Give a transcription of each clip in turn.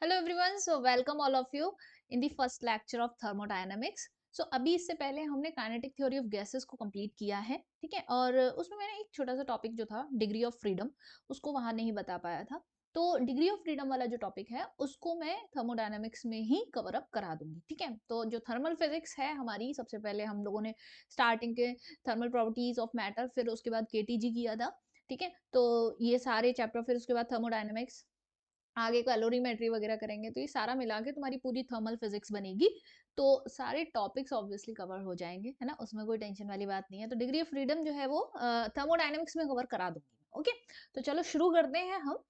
Hello everyone, so welcome all of you in the first lecture of thermodynamics. So अभी इससे पहले हमने kinetic theory of gases को complete किया है, ठीक है। और उसमें मैंने एक छोटा सा टॉपिक जो था डिग्री ऑफ फ्रीडम, उसको वहां नहीं बता पाया था। तो डिग्री ऑफ फ्रीडम वाला जो टॉपिक है उसको मैं थर्मोडायनामिक्स में ही कवर अप करा दूंगी, ठीक है। तो जो थर्मल फिजिक्स है हमारी, सबसे पहले हम लोगों ने स्टार्टिंग के थर्मल प्रॉपर्टीज ऑफ मैटर, फिर उसके बाद केटीजी किया था, ठीक है। तो ये सारे चैप्टर, फिर उसके बाद थर्मोडायनामिक्स, आगे कैलोरीमेट्री वगैरह करेंगे, तो ये सारा मिला के तुम्हारी पूरी थर्मल फिजिक्स बनेगी। तो सारे टॉपिक्स ऑब्वियसली कवर हो जाएंगे, है ना, उसमें कोई टेंशन वाली बात नहीं है। तो डिग्री ऑफ फ्रीडम जो है वो थर्मोडायनेमिक्स में कवर करा दूंगी, ओके। तो चलो शुरू करते हैं हम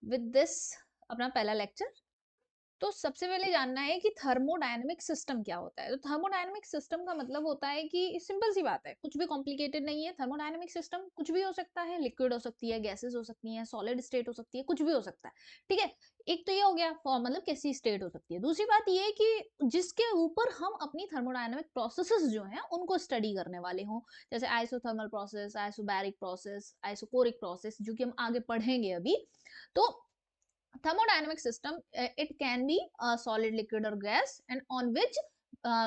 विद दिस अपना पहला लेक्चर। तो सबसे पहले जानना है कि थर्मोडायनेमिक सिस्टम क्या होता है। तो थर्मोडायनेमिक सिस्टम का मतलब होता है कि सिंपल सी बात है, कुछ भी कॉम्प्लिकेटेड नहीं है। थर्मोडायनेमिक सिस्टम कुछ भी हो सकता है, लिक्विड हो सकती है, गैसेस हो सकती हैं, सॉलिड स्टेट हो सकती है, कुछ भी हो सकता है, ठीक है। एक तो ये हो गया फॉर्म, मतलब कैसी स्टेट हो सकती है। दूसरी बात ये है कि जिसके ऊपर हम अपनी थर्मोडायनेमिक प्रोसेसेस जो हैं उनको स्टडी करने वाले हों, जैसे isothermal process, isobaric process, isochoric process, जो कि हम आगे पढ़ेंगे अभी। तो thermodynamic system, it can be a solid, liquid or gas, and on which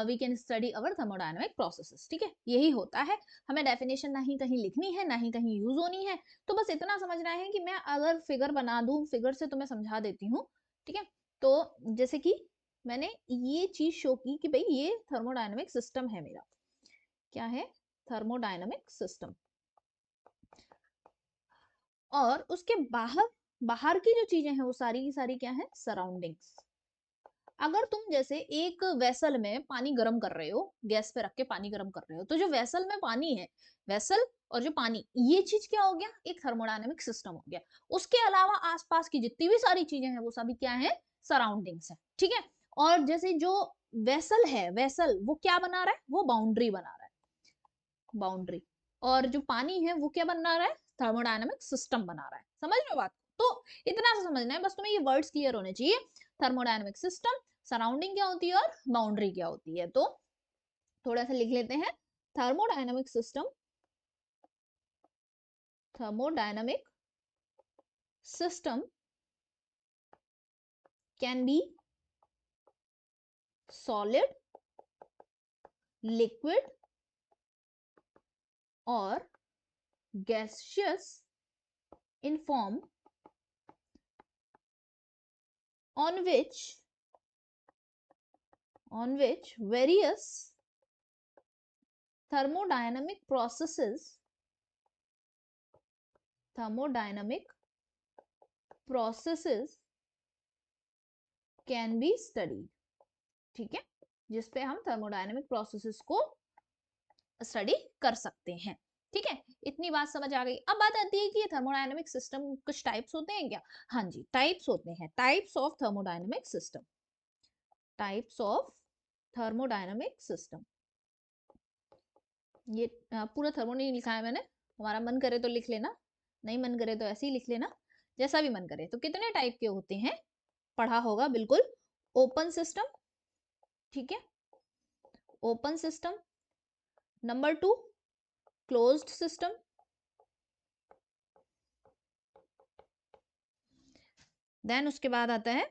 we can study our thermodynamic processes, ठीक है। यही होता है, हमें डेफिनेशन ना ही कहीं लिखनी है ना ही कहीं यूज होनी है। तो बस इतना समझना है कि मैं अगर फिगर बना दूं, फिगर से तो मैं समझा देती हूँ, ठीक है। तो जैसे कि मैंने ये चीज शो की कि भाई ये थर्मोडायनेमिक सिस्टम है मेरा। क्या है? Thermodynamic system. और उसके बाहर बाहर की जो चीजें हैं वो सारी की सारी क्या है? सराउंडिंग्स। अगर तुम जैसे एक वेसल में पानी गर्म कर रहे हो, गैस पे रख के पानी गर्म कर रहे हो, तो जो वेसल में पानी है, वेसल और जो पानी, ये चीज क्या हो गया? एक थर्मोडायनेमिक सिस्टम हो गया। उसके अलावा आसपास की जितनी भी सारी चीजें हैं वो सभी क्या है? सराउंडिंग्स है, ठीक है। और जैसे जो वेसल है, वेसल वो क्या बना रहा है? वो बाउंड्री बना रहा है, बाउंड्री। और जो पानी है वो क्या बना रहा है? थर्मोडायनेमिक सिस्टम बना रहा है। समझ लो बात? तो इतना सा समझना है बस, तुम्हें ये वर्ड्स क्लियर होने चाहिए। थर्मोडायनेमिक सिस्टम, सराउंडिंग क्या होती है और बाउंड्री क्या होती है। तो थोड़ा सा लिख लेते हैं। Thermodynamic system, thermodynamic system can be solid, liquid और gaseous in form on which various thermodynamic processes can be studied, ठीक है। जिसपे हम थर्मोडायनेमिक प्रोसेसेस को स्टडी कर सकते हैं, ठीक है। इतनी बात समझ आ गई। अब बात आती है कि थर्मोडायनेमिक सिस्टम कुछ टाइप्स होते हैं क्या? हाँ जी, टाइप्स होते हैं। Types of thermodynamic system, types of thermodynamic system. ये पूरा थर्मो नहीं लिखा है मैंने, हमारा मन करे तो लिख लेना, नहीं मन करे तो ऐसे ही लिख लेना, जैसा भी मन करे। तो कितने टाइप के होते हैं पढ़ा होगा बिल्कुल। ओपन सिस्टम, ठीक है, open system. Number 2, closed system. Then उसके बाद आता है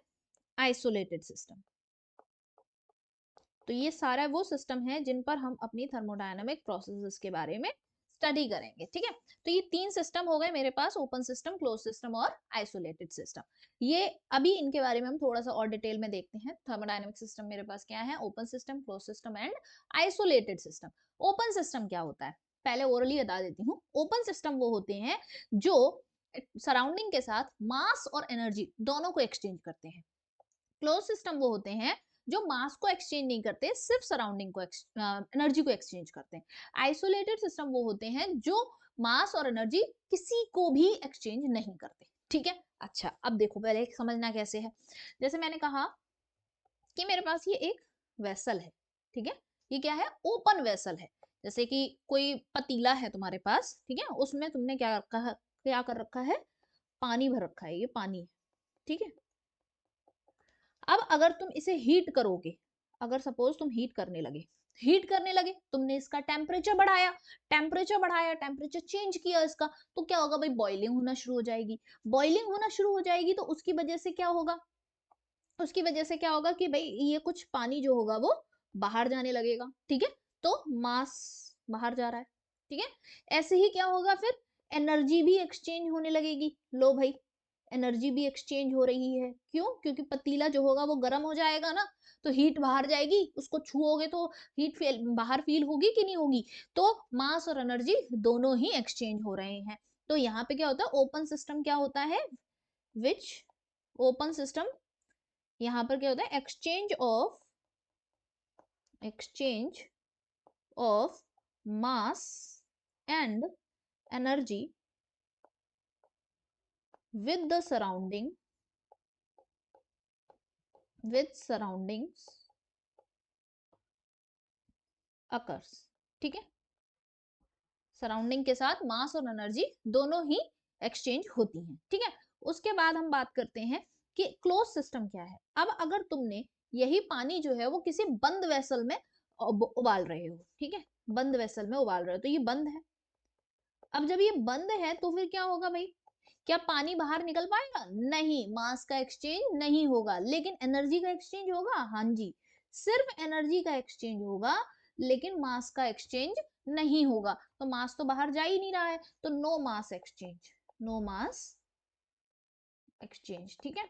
आइसोलेटेड सिस्टम। तो ये सारा वो सिस्टम है जिन पर हम अपनी थर्मोडायनामिक प्रोसेसेस के बारे में स्टडी करेंगे, ठीक है। तो ये 3 सिस्टम हो गए मेरे पास, ओपन सिस्टम, क्लोज सिस्टम और आइसोलेटेड सिस्टम। ये अभी इनके बारे में हम थोड़ा सा और डिटेल में देखते हैं। थर्मोडायनामिक सिस्टम मेरे पास क्या है? Open system, close system and isolated system. Open system क्या होता है पहले ओरली बता देती हूँ। ओपन सिस्टम वो होते हैं जो सराउंडिंग के साथ मास और एनर्जी दोनों को एक्सचेंज करते हैं। क्लोज सिस्टम वो होते हैं जो मास को एक्सचेंज नहीं करते, सिर्फ सराउंडिंग को एनर्जी को एक्सचेंज करते हैं। आइसोलेटेड सिस्टम वो होते हैं जो मास और एनर्जी किसी को भी एक्सचेंज नहीं करते, ठीक है। अच्छा, अब देखो पहले समझना कैसे है। जैसे मैंने कहा कि मेरे पास ये एक वेसल है, ठीक है। ये क्या है? ओपन वेसल है। जैसे कि कोई पतीला है तुम्हारे पास, ठीक है, उसमें तुमने क्या कर रखा है? पानी भर रखा है, ये पानी है, ठीक है। अब अगर तुम इसे हीट करोगे, अगर सपोज तुम हीट करने लगे, तुमने इसका टेम्परेचर चेंज किया इसका, तो क्या होगा भाई? बॉइलिंग होना शुरू हो जाएगी। बॉइलिंग होना शुरू हो जाएगी तो उसकी वजह से क्या होगा? उसकी वजह से क्या होगा कि भाई ये कुछ पानी जो होगा वो बाहर जाने लगेगा, ठीक है, तो मास बाहर जा रहा है, ठीक है। ऐसे ही क्या होगा फिर, एनर्जी भी एक्सचेंज होने लगेगी। लो भाई, एनर्जी भी एक्सचेंज हो रही है, क्यों? क्योंकि पतीला जो होगा वो गर्म हो जाएगा ना, तो हीट बाहर जाएगी, उसको छुओगे तो हीट बाहर फील होगी कि नहीं होगी? तो मास और एनर्जी दोनों ही एक्सचेंज हो रहे हैं। तो यहाँ पे क्या होता है, ओपन सिस्टम क्या होता है, विच ओपन सिस्टम, यहाँ पर क्या होता है, exchange of mass and energy with the surroundings occurs, ठीक है। सराउंडिंग के साथ मास और एनर्जी दोनों ही एक्सचेंज होती हैं, ठीक है। उसके बाद हम बात करते हैं कि क्लोज सिस्टम क्या है। अब अगर तुमने यही पानी जो है वो किसी बंद वेसल में उबाल रहे हो, ठीक है, बंद वेसल में उबाल रहे हो, तो ये बंद है। अब जब ये बंद है तो फिर क्या होगा भाई, क्या पानी बाहर निकल पाएगा? नहीं, मास का एक्सचेंज नहीं होगा, लेकिन एनर्जी का एक्सचेंज होगा। हाँ जी, सिर्फ एनर्जी का एक्सचेंज होगा, लेकिन मास का एक्सचेंज नहीं होगा। तो मास तो बाहर जा ही नहीं रहा है, तो नो मास एक्सचेंज, नो मास एक्सचेंज, ठीक है।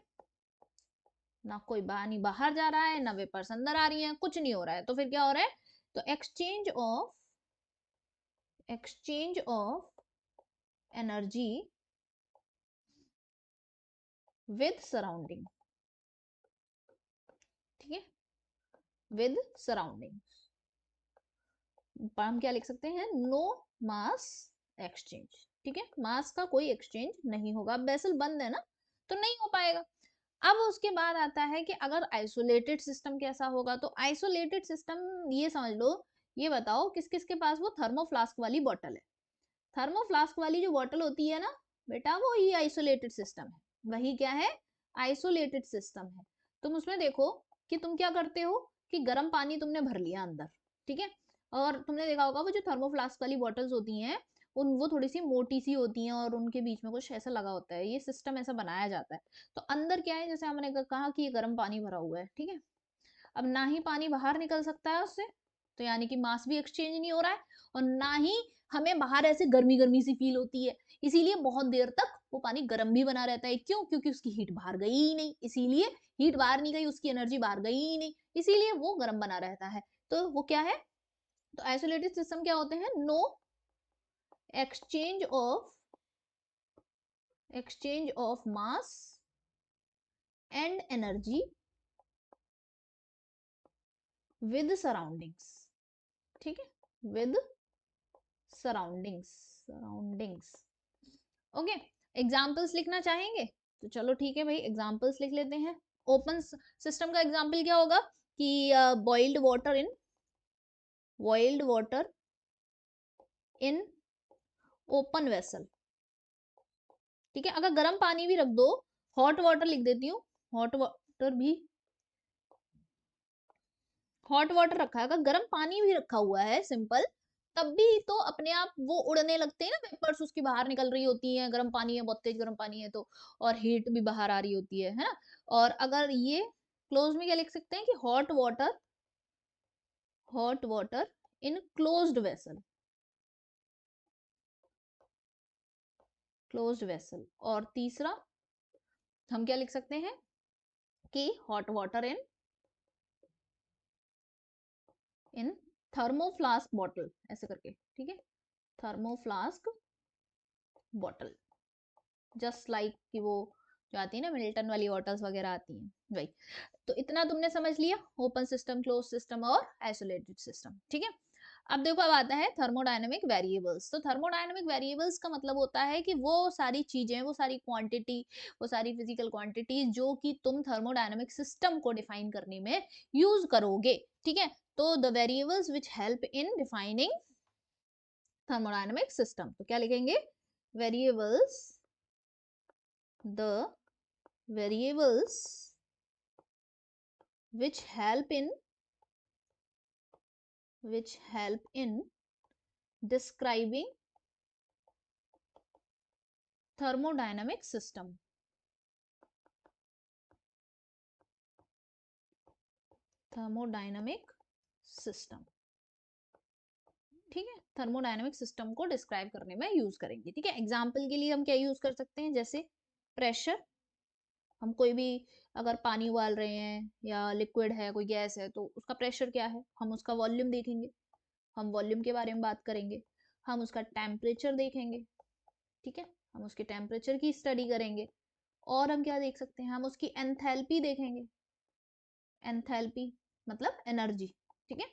ना कोई पानी बाहर जा रहा है, ना वेपर्स अंदर आ रही है, कुछ नहीं हो रहा है, तो फिर क्या हो रहा है, तो exchange of energy with surrounding, ठीक है, विद सराउंडिंग। हम क्या लिख सकते हैं, नो मास एक्सचेंज, ठीक है, मास का कोई एक्सचेंज नहीं होगा। अब वेसल बंद है ना, तो नहीं हो पाएगा। अब उसके बाद आता है कि अगर आइसोलेटेड सिस्टम कैसा होगा, तो आइसोलेटेड सिस्टम ये समझ लो, ये बताओ किस किस के पास वो थर्मोफ्लास्क वाली बॉटल है। थर्मोफ्लास्क वाली जो बॉटल होती है ना बेटा, वो ही आइसोलेटेड सिस्टम है। वही क्या है, आइसोलेटेड सिस्टम है। तुम उसमें देखो कि तुम क्या करते हो कि गर्म पानी तुमने भर लिया अंदर, ठीक है, और तुमने देखा होगा वो जो थर्मोफ्लास्क वाली बॉटल्स होती हैं, उन वो थोड़ी सी मोटी सी होती हैं और उनके बीच में कुछ ऐसा लगा होता है, ये सिस्टम ऐसा बनाया जाता है। तो अंदर क्या है, जैसे हमने कहा कि ये गर्म पानी भरा हुआ है, ठीक है, अब ना ही पानी बाहर निकल सकता है उससे, तो यानी कि मास भी एक्सचेंज नहीं हो रहा है, और ना ही हमें बाहर ऐसे गर्मी गर्मी सी फील होती है, इसीलिए बहुत देर तक वो पानी गर्म भी बना रहता है। क्यों? क्योंकि उसकी हीट बाहर गई ही नहीं, इसीलिए हीट बाहर नहीं गई, उसकी एनर्जी बाहर गई ही नहीं, इसीलिए वो गर्म बना रहता है। तो वो क्या है, तो आइसोलेटेड सिस्टम क्या होते हैं, no exchange of mass and energy with surroundings, ठीक है, विद सराउंडिंग्स। ओके, एग्जाम्पल्स लिखना चाहेंगे तो चलो ठीक है भाई, एग्जाम्पल्स लिख लेते हैं। ओपन सिस्टम का एग्जाम्पल क्या होगा कि boiled water in open vessel, ठीक है। अगर गर्म पानी भी रख दो, हॉट वाटर लिख देती हूँ, हॉट वाटर भी, हॉट वाटर रखा है, अगर गर्म पानी भी रखा हुआ है सिंपल, तब भी तो अपने आप वो उड़ने लगते हैं ना, वेपर्स उसकी बाहर निकल रही होती हैं, गर्म पानी है, बहुत तेज गर्म पानी है तो, और हीट भी बाहर आ रही होती है ना। और अगर ये क्लोज में क्या लिख सकते हैं कि hot water in closed vessel. और तीसरा हम क्या लिख सकते हैं कि हॉट वाटर इन थर्मोफ्लास्क बॉटल, ऐसे करके, ठीक है, थर्मोफ्लास्क बॉटल, जस्ट लाइक कि वो जो आती है ना मिल्टन वाली बॉटल्स वगैरह आती हैं, वही। तो इतना तुमने समझ लिया, ओपन सिस्टम, क्लोज सिस्टम और आइसोलेटेड सिस्टम, ठीक है। अब देखो, अब आता है थर्मोडायनेमिक वेरिएबल्स। तो थर्मोडायनेमिक वेरिएबल्स का मतलब होता है कि वो सारी चीजें, वो सारी क्वांटिटी, वो सारी फिजिकल क्वांटिटी जो कि तुम थर्मोडायनेमिक सिस्टम को डिफाइन करने में यूज करोगे, ठीक है। तो the variables which help in defining thermodynamic system, तो क्या लिखेंगे, variables, the variables which help in describing thermodynamic system, thermodynamic system, ठीक है, थर्मोडायनामिक सिस्टम को डिस्क्राइब करने में यूज करेंगे, ठीक है। एग्जाम्पल के लिए हम क्या यूज कर सकते हैं, जैसे प्रेशर, हम कोई भी अगर पानी उबाल रहे हैं या लिक्विड है, कोई गैस है, तो उसका प्रेशर क्या है, हम उसका वॉल्यूम देखेंगे, हम वॉल्यूम के बारे में बात करेंगे। हम उसका टेम्परेचर देखेंगे, ठीक है, हम उसके टेम्परेचर की स्टडी करेंगे। और हम क्या देख सकते हैं, हम उसकी एंथैल्पी देखेंगे, एंथैल्पी मतलब एनर्जी, ठीक है।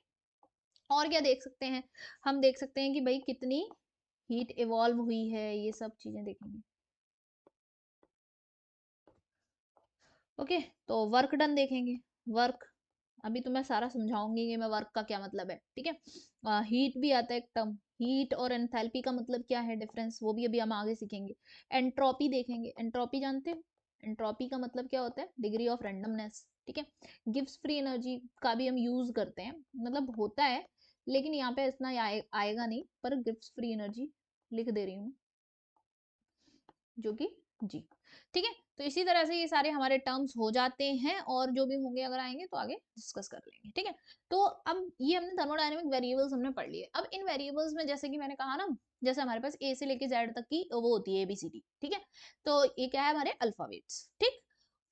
और क्या देख सकते हैं, हम देख सकते हैं कि भाई कितनी हीट इवॉल्व हुई है, ये सब चीजें देखेंगे। ओके, तो वर्क डन देखेंगे, वर्क, अभी तो मैं सारा समझाऊंगी कि मैं वर्क का क्या मतलब है, ठीक है। हीट भी आता है एक टर्म, हीट और एंथैल्पी का मतलब क्या है डिफरेंस, वो भी अभी हम आगे सीखेंगे। एंट्रोपी देखेंगे, एंट्रोपी जानते हो, एंट्रोपी का मतलब क्या होता है, डिग्री ऑफ रैंडमनेस, ठीक है। गिव्स फ्री एनर्जी का भी हम यूज करते हैं, मतलब होता है, लेकिन यहाँ पे इतना आएगा नहीं, पर गिव्स फ्री एनर्जी लिख दे रही हूँ, जो कि जी, ठीक है। तो इसी तरह से ये सारे हमारे टर्म्स हो जाते हैं, और जो भी होंगे अगर आएंगे तो आगे डिस्कस कर लेंगे, ठीक है। तो अब ये हमने थर्मोडायनेमिक वेरिएबल्स हमने पढ़ लिए। अब इन वेरिएबल्स में जैसे कि मैंने कहा ना, जैसे हमारे पास ए से लेके जेड तक की वो होती है एबीसीडी, ठीक है। तो ये क्या है, हमारे अल्फाबेट्स, ठीक।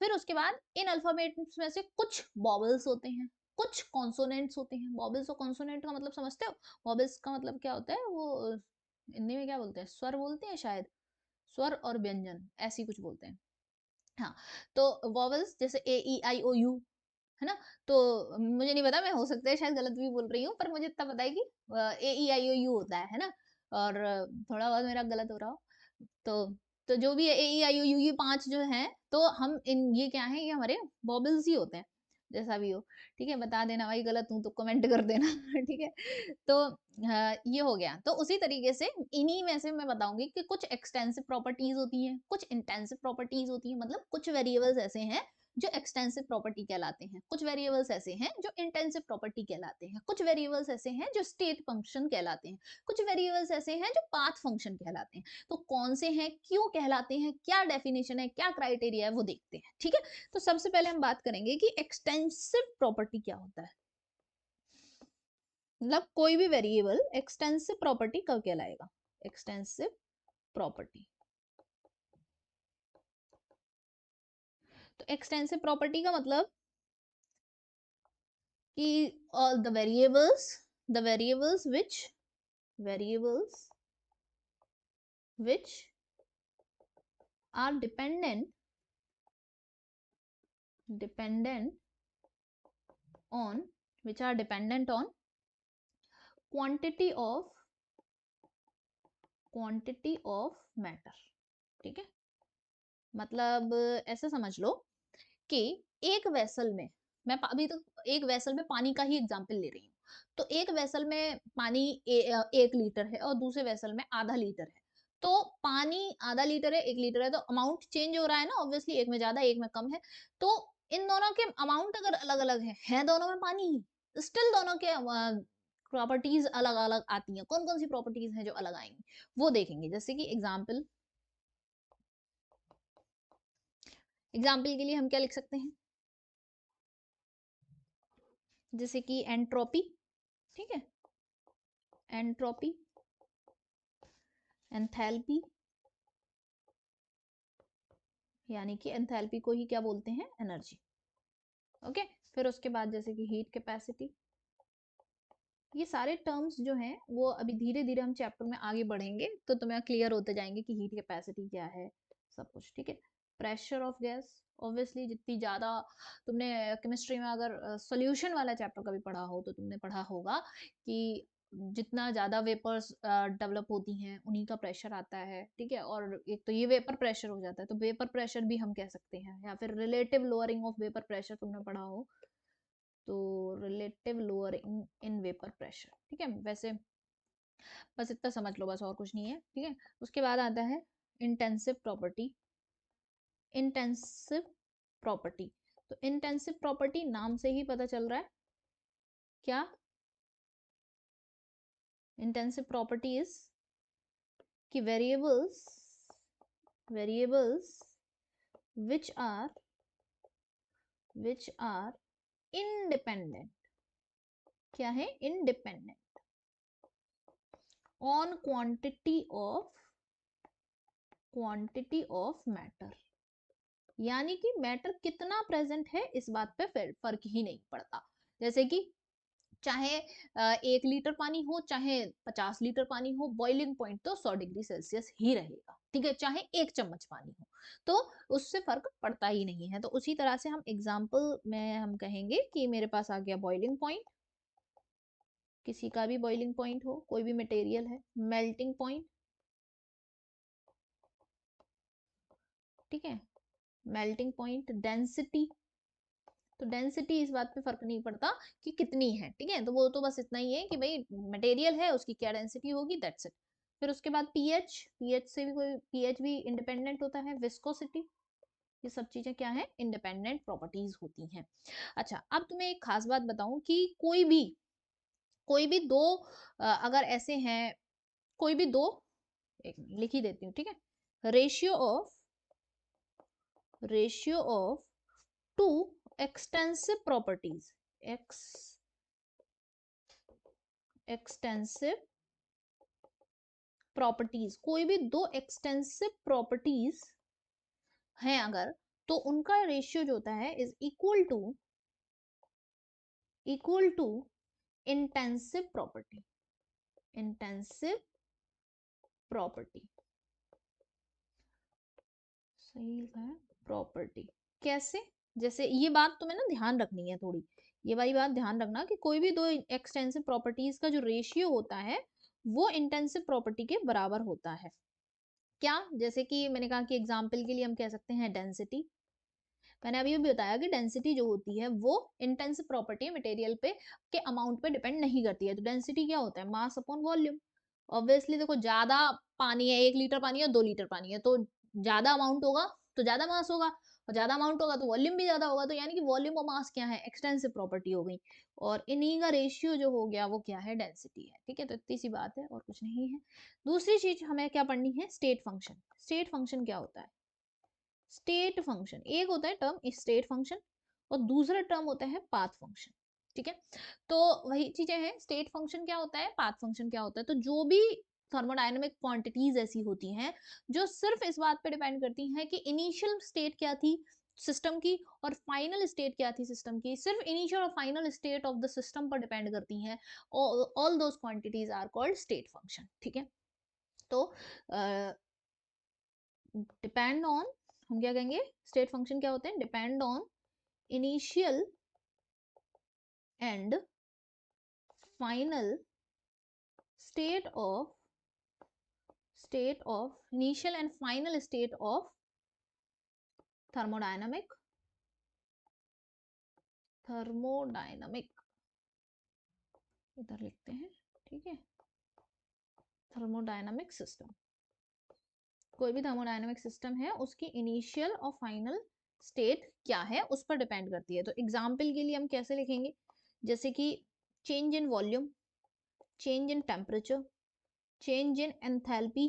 फिर उसके बाद इन अल्फाबेट्स में से कुछ वॉवल्स होते हैं, कुछ कॉन्सोनेंट्स होते हैं। वॉवल्स और कॉन्सोनेंट का मतलब समझते हो, वॉवल्स का मतलब क्या होता है, वो हिंदी में क्या बोलते हैं, स्वर बोलते हैं शायद, स्वर और व्यंजन ऐसी कुछ बोलते हैं, हाँ। तो वॉवल्स जैसे ए ई आई ओ यू, है ना। तो मुझे नहीं पता, मैं हो सकता है शायद गलत भी बोल रही हूँ, पर मुझे इतना पता है कि ए ई आई ओ यू होता है ना। और थोड़ा बहुत मेरा गलत हो रहा हो तो जो भी है ए ई आई ओ यू, ये 5 जो हैं, तो हम इन ये क्या है, ये हमारे वॉवल्स ही होते हैं, जैसा भी हो, ठीक है। बता देना भाई गलत हूँ तो कमेंट कर देना ठीक है। तो ये हो गया। तो उसी तरीके से इन्हीं में से मैं बताऊंगी कि कुछ एक्सटेंसिव प्रॉपर्टीज होती हैं, कुछ इंटेंसिव प्रॉपर्टीज होती हैं, मतलब कुछ वेरिएबल्स ऐसे हैं जो एक्सटेंसिव प्रॉपर्टी कहलाते हैं, कुछ वेरिएबल्स ऐसे हैं जो इंटेंसिव प्रॉपर्टी कहलाते हैं, कुछ वेरिएबल्स ऐसे हैं जो स्टेट फंक्शन कहलाते हैं, कुछ वेरिएबल्स ऐसे हैं जो पाथ फंक्शन कहलाते हैं। तो कौन से हैं, क्यों कहलाते हैं, क्या डेफिनेशन है, क्या क्राइटेरिया है, वो देखते हैं, ठीक है। तो सबसे पहले हम बात करेंगे कि एक्सटेंसिव प्रॉपर्टी क्या होता है, मतलब कोई भी वेरिएबल एक्सटेंसिव प्रॉपर्टी कब कहलाएगा, एक्सटेंसिव प्रॉपर्टी। तो एक्सटेंसिव प्रॉपर्टी का मतलब कि all the variables, the variables which are dependent on, which are dependent on quantity of matter, ठीक है। मतलब ऐसे समझ लो कि एक वेसल में, मैं अभी तो एक वेसल में पानी का ही एग्जांपल ले रही हूँ। तो एक वेसल में पानी 1 लीटर है और दूसरे वेसल में आधा लीटर है। तो पानी आधा लीटर है, 1 लीटर है, तो अमाउंट चेंज हो रहा है ना, ऑब्वियसली एक में ज्यादा एक में कम है। तो इन दोनों के अमाउंट अगर अलग अलग है दोनों में पानी ही, स्टिल दोनों के प्रॉपर्टीज अलग अलग आती हैं। कौन कौन सी प्रॉपर्टीज हैं जो अलग आएंगी, वो देखेंगे। जैसे कि एग्जाम्पल के लिए हम क्या लिख सकते हैं, जैसे कि एंट्रोपी, ठीक है, एंट्रोपी, एंथैल्पी, यानी कि एंथैल्पी को ही क्या बोलते हैं, एनर्जी, ओके। फिर उसके बाद जैसे कि हीट कैपेसिटी, ये सारे टर्म्स जो हैं वो अभी धीरे धीरे हम चैप्टर में आगे बढ़ेंगे तो तुम्हें क्लियर होते जाएंगे कि हीट कैपेसिटी क्या है, सब कुछ, ठीक है। प्रेशर ऑफ गैस, ऑब्वियसली जितनी ज्यादा तुमने केमिस्ट्री में अगर सॉल्यूशन वाला चैप्टर कभी पढ़ा हो तो तुमने पढ़ा होगा कि जितना ज्यादा वेपर्स डेवलप होती हैं उन्हीं का प्रेशर आता है, ठीक है। और एक तो ये वेपर प्रेशर हो जाता है, तो वेपर प्रेशर भी हम कह सकते हैं, या फिर relative lowering of vapour pressure तुमने पढ़ा हो, तो relative lowering in vapour pressure, ठीक है। वैसे बस इतना समझ लो, बस और कुछ नहीं है, ठीक है। उसके बाद आता है इंटेंसिव प्रॉपर्टी, इंटेंसिव प्रॉपर्टी। तो इंटेंसिव प्रॉपर्टी नाम से ही पता चल रहा है क्या, इंटेंसिव प्रॉपर्टी इज कि वेरिएबल्स which are इंडिपेंडेंट, क्या है, independent on quantity of matter, यानी कि मैटर कितना प्रेजेंट है इस बात पे फर्क ही नहीं पड़ता। जैसे कि चाहे 1 लीटर पानी हो, चाहे 50 लीटर पानी हो, बॉइलिंग पॉइंट तो 100 डिग्री सेल्सियस ही रहेगा, ठीक है, चाहे 1 चम्मच पानी हो, तो उससे फर्क पड़ता ही नहीं है। तो उसी तरह से हम एग्जाम्पल में हम कहेंगे कि मेरे पास आ गया बॉइलिंग पॉइंट, किसी का भी बॉइलिंग पॉइंट हो, कोई भी मटेरियल है, मेल्टिंग पॉइंट, ठीक है, मेल्टिंग पॉइंट, डेंसिटी, तो डेंसिटी इस बात पे फर्क नहीं पड़ता कि कितनी है, ठीक है, तो वो तो बस इतना ही है कि भाई मटेरियल है उसकी क्या डेंसिटी होगी, दैट्स इट। फिर उसके बाद पीएच, पीएच से भी कोई, पीएच भी इंडिपेंडेंट होता है, विस्कोसिटी, ये सब चीजें क्या है, इंडिपेंडेंट प्रॉपर्टीज होती हैं। अच्छा, अब तुम्हें एक खास बात बताऊं कि कोई भी दो अगर ऐसे हैं, कोई भी दो, एक लिख ही देती हूँ, ठीक है, ratio of two extensive properties, extensive properties, कोई भी दो एक्सटेंसिव प्रॉपर्टीज हैं अगर, तो उनका रेशियो जो होता है is equal to intensive property, intensive property, सही है, प्रॉपर्टी। कैसे, जैसे ये बात तुम्हें ना ध्यान रखनी है थोड़ी, ये वाली बात ध्यान रखना कि कोई भी दो एक्सटेंसिव प्रॉपर्टीज का जो रेशियो होता है वो इंटेंसिव प्रॉपर्टी के बराबर होता है। क्या, जैसे कि मैंने कहा कि एग्जाम्पल के लिए हम कह सकते हैं डेंसिटी, मैंने अभी भी बताया कि डेंसिटी जो होती है वो इंटेंसिव प्रॉपर्टी है, मटेरियल पे के अमाउंट पे डिपेंड नहीं करती है। तो डेंसिटी क्या होता है, मास अपॉन वॉल्यूम। ऑब्वियसली देखो, ज्यादा पानी है, 1 लीटर पानी है, 2 लीटर पानी है, तो ज्यादा अमाउंट होगा तो ज्यादा मास होगा, और ज्यादा अमाउंट होगा तो वॉल्यूम भी ज्यादा होगा, तो यानी कि वॉल्यूम और मास क्या है, एक्सटेंसिव प्रॉपर्टी हो गई, और इन्हीं का रेशियो जो हो गया वो क्या है, डेंसिटी है, ठीक है। तो इतनी सी बात है और कुछ नहीं है। दूसरी चीज हमें क्या पढ़नी है, स्टेट फंक्शन। स्टेट फंक्शन क्या होता है, स्टेट फंक्शन, एक होता है टर्म स्टेट फंक्शन और दूसरा टर्म होता है पाथ फंक्शन, ठीक है। तो वही चीजें हैं, स्टेट फंक्शन क्या होता है, पाथ फंक्शन क्या होता है। तो जो भी थर्मोडायनेमिक क्वांटिटीज ऐसी होती हैं जो सिर्फ इस बात पे डिपेंड करती हैं कि इनिशियल स्टेट क्या थी सिस्टम की और फाइनल स्टेट क्या थी सिस्टम की, सिर्फ इनिशियल और final state of the system पर डिपेंड करती हैं, all those quantities are called state function, ठीक है। तो डिपेंड ऑन, हम क्या कहेंगे, स्टेट फंक्शन क्या होते हैं, depend on initial and final state of initial and final state of thermodynamic इधर लिखते हैं, ठीक है, थर्मोडायनामिक सिस्टम, कोई भी थर्मोडायनामिक सिस्टम है उसकी इनिशियल और फाइनल स्टेट क्या है उस पर डिपेंड करती है। तो एग्जाम्पल के लिए हम कैसे लिखेंगे, जैसे कि change in volume, change in temperature, change in enthalpy,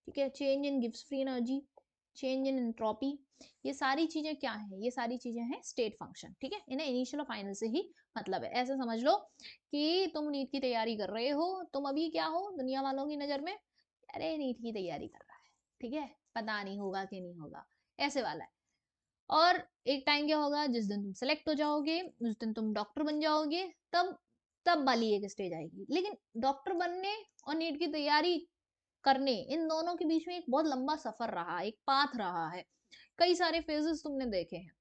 ठीक है, change in gives free energy, change in entropy, ये सारी चीजें क्या है, ये सारी चीजें हैं स्टेट फंक्शन, ठीक है। इन्हें इनिशियल और फाइनल से ही मतलब है। ऐसे समझ लो कि तुम नीट की तैयारी कर रहे हो, तुम अभी क्या हो दुनिया वालों की नजर में, अरे नीट की तैयारी कर रहा है, ठीक है, पता नहीं होगा कि नहीं होगा, ऐसे वाला है। और एक टाइम क्या होगा, जिस दिन तुम सेलेक्ट हो जाओगे, उस दिन तुम डॉक्टर बन जाओगे, तब तब वाली एक स्टेज आएगी। लेकिन डॉक्टर बनने और नीट की तैयारी करने, इन दोनों के बीच में एक बहुत लंबा सफर रहा, एक पाथ रहा है, कई सारे फेजेस तुमने देखे हैं,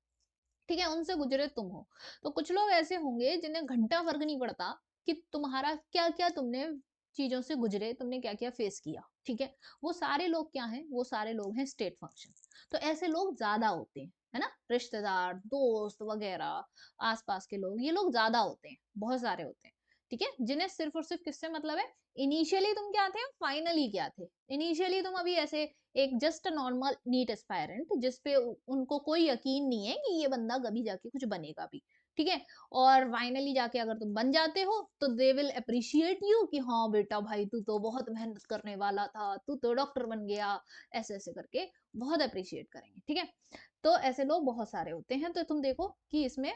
ठीक है, उनसे गुजरे तुम हो। तो कुछ लोग ऐसे होंगे जिन्हें घंटा फर्क नहीं पड़ता कि तुम्हारा क्या क्या तुमने चीजों से गुजरे, तुमने क्या क्या फेस किया, ठीक है। वो सारे लोग क्या हैं, वो सारे लोग हैं स्टेट फंक्शन। तो ऐसे लोग ज्यादा होते हैं, है ना, रिश्तेदार, दोस्त वगैरह, आसपास के लोग, ये लोग ज्यादा होते हैं, बहुत सारे होते हैं, ठीक है, जिन्हें सिर्फ और सिर्फ किससे मतलब है, इनिशियली तुम क्या थे, फाइनली क्या थे। इनिशियली तुम अभी ऐसे एक जस्ट नॉर्मल नीट एस्पायरेंट जिसपे उनको कोई यकीन नहीं है कि ये बंदा कभी जाके कुछ बनेगा भी, ठीक है। और फाइनली जाके अगर तुम बन जाते हो तो दे विल अप्रिशिएट यू कि हाँ बेटा भाई तू तो बहुत मेहनत करने वाला था, तू तो डॉक्टर बन गया, ऐसे ऐसे करके बहुत अप्रिशिएट करेंगे, ठीक है। तो ऐसे लोग बहुत सारे होते हैं। तो तुम देखो कि इसमें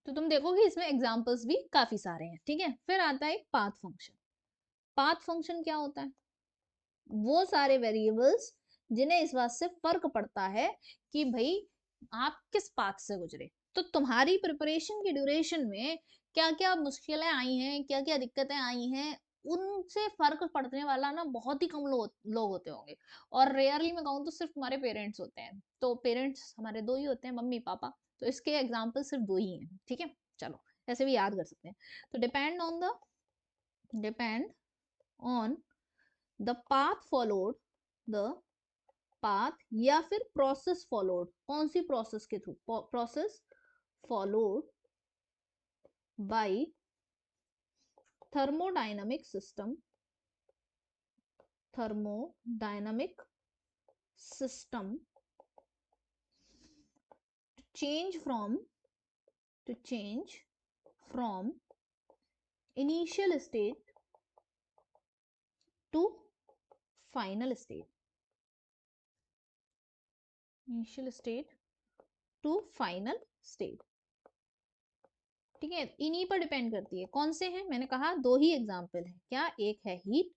तो तुम देखोगे इसमें एग्जाम्पल्स भी काफी सारे हैं, ठीक है। फिर आता है एक पाथ फंक्शन। पाथ फंक्शन क्या होता है? वो सारे वेरिएबल्स जिन्हें इस बात से फर्क पड़ता है कि भाई आप किस पाथ से गुजरे। तो तुम्हारी प्रिपरेशन की ड्यूरेशन में क्या क्या मुश्किलें आई हैं, क्या क्या दिक्कतें आई हैं, उनसे फर्क पड़ने वाला ना बहुत ही कम लोग होते होंगे। और रेयरली मैं कहूँ तो सिर्फ तुम्हारे पेरेंट्स होते हैं। तो पेरेंट्स हमारे दो ही होते हैं, मम्मी पापा। तो इसके एग्जाम्पल सिर्फ दो ही हैं, ठीक है। चलो ऐसे भी याद कर सकते हैं। तो depend on the path followed, the path या फिर प्रोसेस फॉलोड, कौन सी प्रोसेस के through, process followed by thermodynamic system, thermodynamic system to change from to change from initial state to final state, initial state to final state, ठीक है। इन्हीं पर depend करती है। कौन से हैं? मैंने कहा दो ही एग्जाम्पल है। क्या? एक है हीट,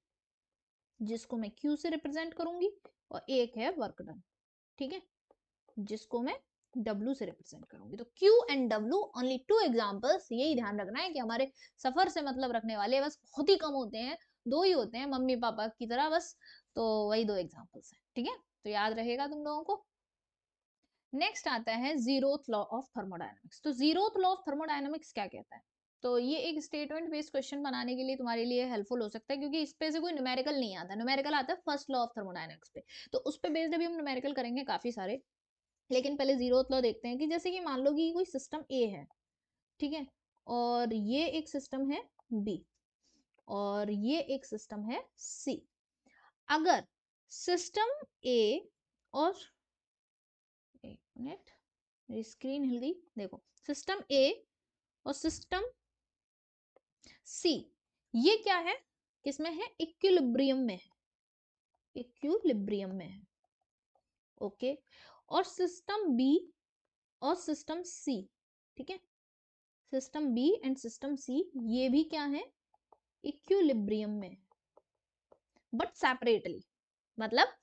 जिसको मैं Q से रिप्रेजेंट करूंगी, और एक है वर्क डन, ठीक है, जिसको मैं W से रिप्रेजेंट करूंगी। तो Q and W only two examples. यही ध्यान रखना है कि हमारे सफर से मतलब रखने वाले बस बहुत ही कम होते हैं, दो ही होते हैं, मम्मी पापा की तरह बस। तो वही दो एग्जाम्पल्स हैं, ठीक है। तो याद रहेगा तुम लोगों को। नेक्स्ट आता है जीरोथ लॉ ऑफ थर्मोडायनामिक्स। तो जीरोथ लॉ ऑफ थर्मोडायनामिक्स क्या कहता है? तो ये एक स्टेटमेंट बेस्ड क्वेश्चन बनाने के लिए तुम्हारे लिए हेल्पफुल हो सकता है, क्योंकि इस पे से कोई न्यूमेरिकल नहीं आता। न्यूमेरिकल आता है फर्स्ट लॉ ऑफ थर्मोडायनामिक्स पे। तो उस पे बेस्ड अभी हम न्यूमेरिकल करेंगे काफी सारे। लेकिन पहले जीरोथ लॉ देखते हैं कि जैसे कि मान लो कि कोई सिस्टम ए है, ठीक है, और ये एक सिस्टम है बी, और ये एक सिस्टम है सी। अगर सिस्टम ए और, एक मिनट मेरी स्क्रीन हिल गई, देखो, सिस्टम ए और सिस्टम सी, ये क्या है? किसमें है? इक्विलिब्रियम में है, इक्विलिब्रियम में है, ओके। और सिस्टम बी और सिस्टम सी, ठीक है, सिस्टम बी एंड सिस्टम सी, ये भी क्या है? इक्विलिब्रियम में, बट सेपरेटली। मतलब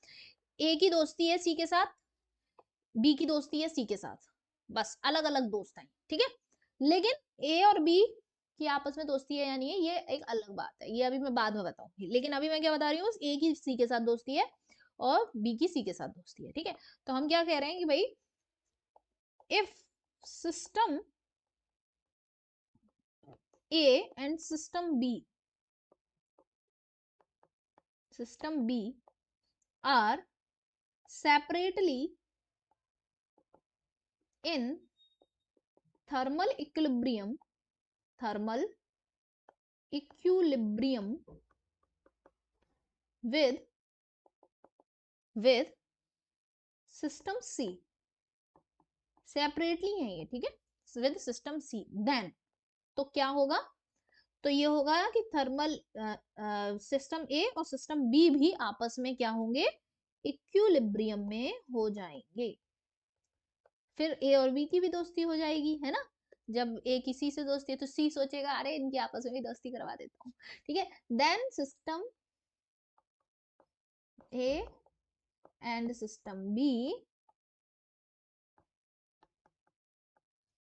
ए की दोस्ती है सी के साथ, बी की दोस्ती है सी के साथ, बस अलग अलग दोस्त हैं, ठीक है। लेकिन ए और बी की आपस में दोस्ती है या नहीं है, ये एक अलग बात है, ये अभी मैं बाद में बताऊंगी। लेकिन अभी मैं क्या बता रही हूँ, ए की सी के साथ दोस्ती है और बी की सी के साथ दोस्ती है, ठीक है। तो हम क्या कह रहे हैं कि भाई if system A and system B are separately in thermal equilibrium with system C, separately है ये, ठीक है, विद सिस्टम सी, देन तो क्या होगा? तो ये होगा कि थर्मल सिस्टम ए और सिस्टम बी भी आपस में क्या होंगे? इक्विलिब्रियम में हो जाएंगे। फिर ए और बी की भी दोस्ती हो जाएगी, है ना। जब ए की सी से दोस्ती है तो सी सोचेगा अरे इनकी आपस में भी दोस्ती करवा देता हूँ, ठीक है। Then system A and system B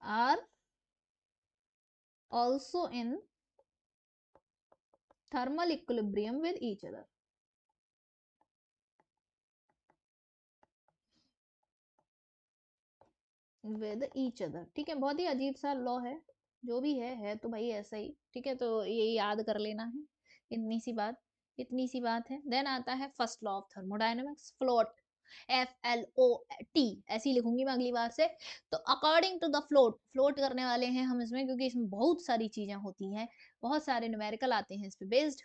are also in thermal equilibrium with each other, ठीक है। बहुत ही अजीब सा लॉ है, जो भी है तो भाई ऐसा ही, ठीक है। तो ये याद कर लेना है, इतनी सी बात है। देन आता है first law of thermodynamics, FLOT, FLOT, ऐसी लिखूंगी मैं अगली बार से। तो according to the FLOT, FLOT करने वाले हैं हम इसमें, क्योंकि इसमें बहुत सारी चीजें होती हैं, बहुत सारे न्यूमेरिकल आते हैं इस पे बेस्ड।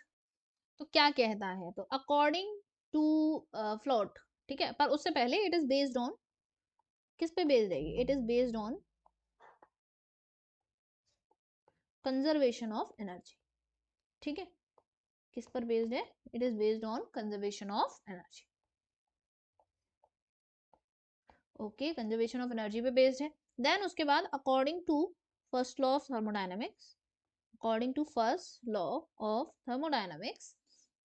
तो क्या कहता है? तो अकॉर्डिंग टू फ्लोट, ठीक है, पर उससे पहले इट इज बेस्ड ऑन, किस पे बेस्ड है? It is based on conservation of energy, ठीक है। किस पर बेस्ड है? It is based on conservation of energy, okay, conservation of energy पे बेस्ड है। देन उसके बाद according to first law of thermodynamics, according to first law of thermodynamics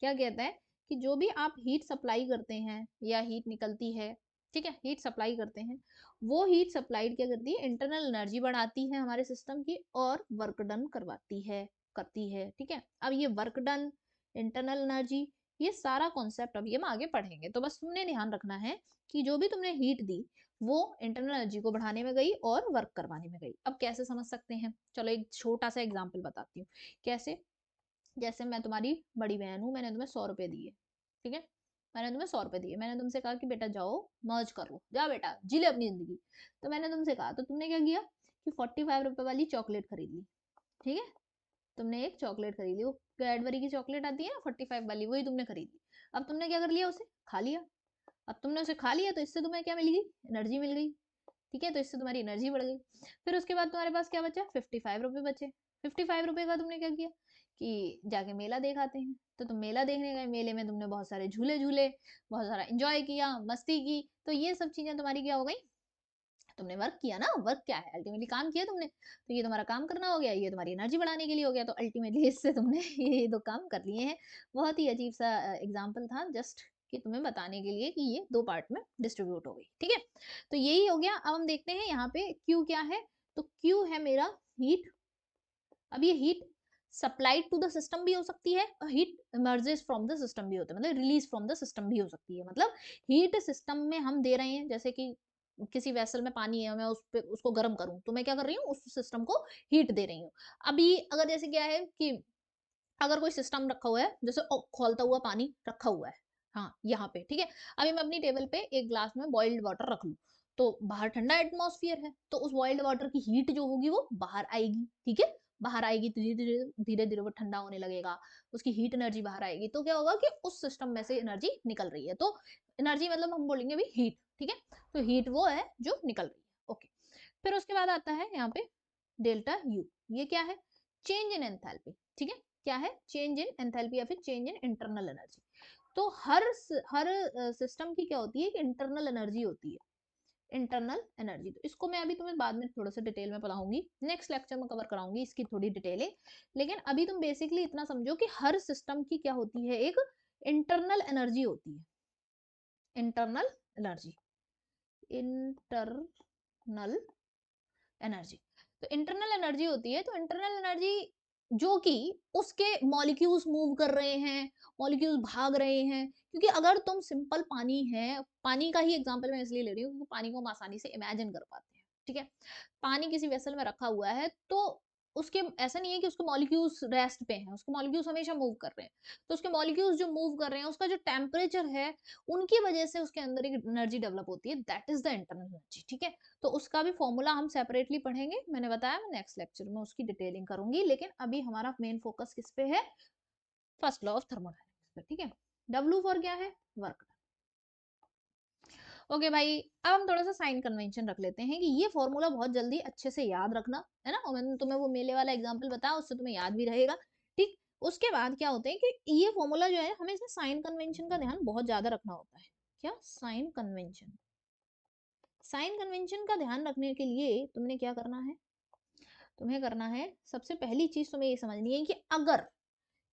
क्या कहता है कि जो भी आप हीट सप्लाई करते हैं या हीट निकलती है, ठीक है, हीट सप्लाई करते हैं, वो हीट सप्लाइड क्या करती है, इंटरनल एनर्जी बढ़ाती है हमारे सिस्टम की और वर्क डन करवाती है, करती है, ठीक है। अब ये वर्क डन, इंटरनल एनर्जी, ये सारा कॉन्सेप्ट अभी हम आगे पढ़ेंगे। तो बस तुमने ध्यान रखना है कि जो भी तुमने हीट दी वो इंटरनल एनर्जी को बढ़ाने में गई और वर्क करवाने में गई। अब कैसे समझ सकते हैं, चलो एक छोटा सा एग्जाम्पल बताती हूँ। कैसे, जैसे मैं तुम्हारी बड़ी बहन हूँ, मैंने तुम्हें 100 रुपए दिए, ठीक है, मैंने तुम्हें 100 रुपए दिए, मैंने तुमसे कहा कि बेटा जाओ मौज करो, जा बेटा जी ले अपनी जिंदगी। तो मैंने तुमसे कहा, तो तुमने क्या किया कि 45 रुपए वाली चॉकलेट खरीद ली, ठीक है, तुमने एक चॉकलेट खरीदी, वो कैडबरी की चॉकलेट आती है ना 45 वाली, वही तुमने खरीदी। अब तुमने क्या कर लिया, उसे खा लिया। अब तुमने उसे खा लिया तो इससे तुम्हें क्या मिल गई, एनर्जी मिल गई, ठीक है, तो इससे तुम्हारी एनर्जी बढ़ गई। फिर उसके बाद तुम्हारे पास क्या बचा, 55 रुपए बचे। 55 रुपए का तुमने क्या किया कि जाके मेला देख आते हैं। तो तुम मेला देखने गए, मेले में तुमने बहुत सारे झूले झूले, बहुत सारा एंजॉय किया, मस्ती की, तो ये सब चीजें तुम्हारी क्या हो गई, तुमने वर्क किया ना, वर्क क्या है, अल्टीमेटली काम किया तुमने, तो ये तुम्हारा काम करना हो गया, ये तुम्हारी एनर्जी बढ़ाने के लिए हो गया, तो अल्टीमेटली इससे तुमने ये दो काम कर लिए हैं। बहुत ही अजीब सा एग्जाम्पल था, जस्ट कि तुम्हें बताने के लिए कि ये दो पार्ट में डिस्ट्रीब्यूट हो गई, ठीक है। तो यही हो गया। अब हम देखते हैं यहाँ पे क्यू क्या है, तो क्यू है मेरा हीट। अब ये heat supplied to the system भी हो सकती है और heat emerges from the system भी होता है, मतलब रिलीज फ्रॉम द सिस्टम भी हो सकती है। मतलब हीट सिस्टम में हम दे रहे हैं, जैसे कि किसी वेसल में पानी है, मैं उस पे उसको गर्म करूं, तो मैं क्या कर रही हूँ, उस सिस्टम को हीट दे रही हूँ। अभी अगर जैसे क्या है कि अगर कोई सिस्टम रखा हुआ है, जैसे खौलता हुआ पानी रखा हुआ है, हाँ यहाँ पे, ठीक है, अभी मैं अपनी टेबल पे एक ग्लास में बॉइल्ड वाटर रख लूं, तो बाहर ठंडा एटमॉस्फेयर है, तो उस बॉइल्ड वाटर की हीट जो होगी वो बाहर आएगी, ठीक है, बाहर आएगी, धीरे धीरे धीरे धीरे वो ठंडा होने लगेगा, उसकी हीट एनर्जी बाहर आएगी, तो क्या होगा कि उस सिस्टम में से एनर्जी निकल रही है, तो एनर्जी मतलब हम बोलेंगे भी हीट, ठीक है, तो हीट वो है जो निकल रही है, ओके। फिर उसके बाद आता है यहाँ पे डेल्टा यू, ये क्या है, चेंज इन एंथैल्पी, ठीक है, क्या है, चेंज इन एंथैल्पी या फिर चेंज इन इंटरनल एनर्जी। तो हर सिस्टम की क्या होती है कि इंटरनल एनर्जी होती है, इंटरनल एनर्जी, तो इसको मैं अभी तुम्हें बाद में थोड़ा सा डिटेल में पढ़ाऊंगी, नेक्स्ट लेक्चर में कवर कराऊंगी इसकी थोड़ी डिटेलिंग। लेकिन अभी तुम बेसिकली इतना समझो कि हर सिस्टम की क्या होती है, एक इंटरनल एनर्जी होती है, इंटरनल एनर्जी, इंटरनल एनर्जी, तो इंटरनल एनर्जी होती है, तो इंटरनल एनर्जी जो कि उसके मॉलिक्यूल्स मूव कर रहे हैं, मॉलिक्यूल्स भाग रहे हैं, क्योंकि अगर तुम सिंपल पानी है, पानी का ही एग्जांपल मैं इसलिए ले रही हूँ क्योंकि पानी को हम आसानी से इमेजिन कर पाते हैं, ठीक है, पानी किसी वेसल में रखा हुआ है, तो उसके ऐसा नहीं है कि उसके मॉलिक्यूल्स रेस्ट पे हैं, उसके मॉलिक्यूल्स हमेशा मूव कर रहे हैं, तो उसके मॉलिक्यूल्स जो मूव कर रहे हैं, उसका जो टेम्परेचर है, उनकी वजह से उसके अंदर एक एनर्जी डेवलप होती है, that is the internal energy, ठीक है। तो उसका भी फॉर्मूला हम सेपरेटली पढ़ेंगे, मैंने बताया मैं नेक्स्ट लेक्चर में उसकी डिटेलिंग करूंगी, लेकिन अभी हमारा मेन फोकस किस पे है, फर्स्ट लॉ ऑफ थर्मोडायनेमिक्स पे, ठीक है। W फॉर क्या है, वर्क। ओके भाई, अब हम थोड़ा सा साइन कन्वेंशन रख लेते हैं कि ये फॉर्मूला बहुत जल्दी अच्छे से याद रखना है ना, और मैंने तुम्हें वो मेले वाला एग्जाम्पल बताया, उससे तुम्हें याद भी रहेगा, ठीक। उसके बाद क्या होते हैं कि ये फॉर्मूला जो है, हमें इसमें साइन कन्वेंशन का ध्यान बहुत ज्यादा रखना होता है। क्या, साइन कन्वेंशन, साइन कन्वेंशन का ध्यान रखने के लिए तुमने क्या करना है, तुम्हें करना है, सबसे पहली चीज तुम्हें ये समझनी है कि अगर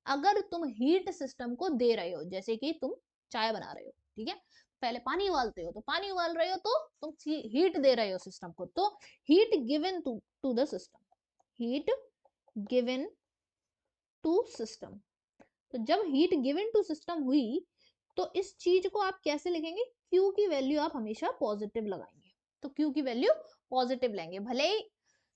अगर तुम हीट सिस्टम को दे रहे हो, जैसे कि तुम चाय बना रहे हो, ठीक है, पहले पानी उबालते हो, तो पानी उबाल रहे हो तो तुम हीट दे रहे हो सिस्टम को, तो heat given to to the system, heat given to system, तो जब हीट गिवन टू सिस्टम हुई, तो इस चीज को आप कैसे लिखेंगे, क्यू की वैल्यू आप हमेशा पॉजिटिव लगाएंगे, तो क्यू की वैल्यू पॉजिटिव लेंगे, भले ही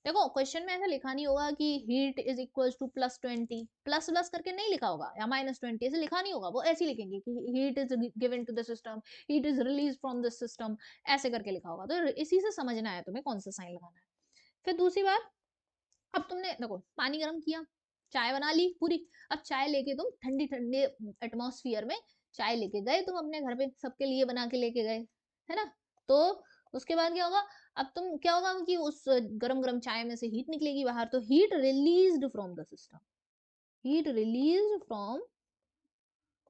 देखो क्वेश्चन में ऐसा लिखा नहीं होगा कि heat is equal to +20, plus plus करके नहीं लिखा होगा, या -20 ऐसे लिखा नहीं होगा, वो ऐसे लिखेंगे कि heat is given to the system, heat is release from the system, ऐसे करके लिखा होगा, तो इसी से समझना है तुम्हें कौन सा साइन लगाना है। फिर दूसरी बात, अब तुमने देखो पानी गर्म किया, चाय बना ली पूरी, अब चाय लेके तुम ठंडी ठंडे एटमॉस्फियर में चाय लेके गए, तुम अपने घर पे सबके लिए बना के लेके गए, है ना, तो उसके बाद क्या होगा, अब तुम क्या होगा कि उस गरम गरम चाय में से हीट निकलेगी बाहर, तो heat released from the system, heat released from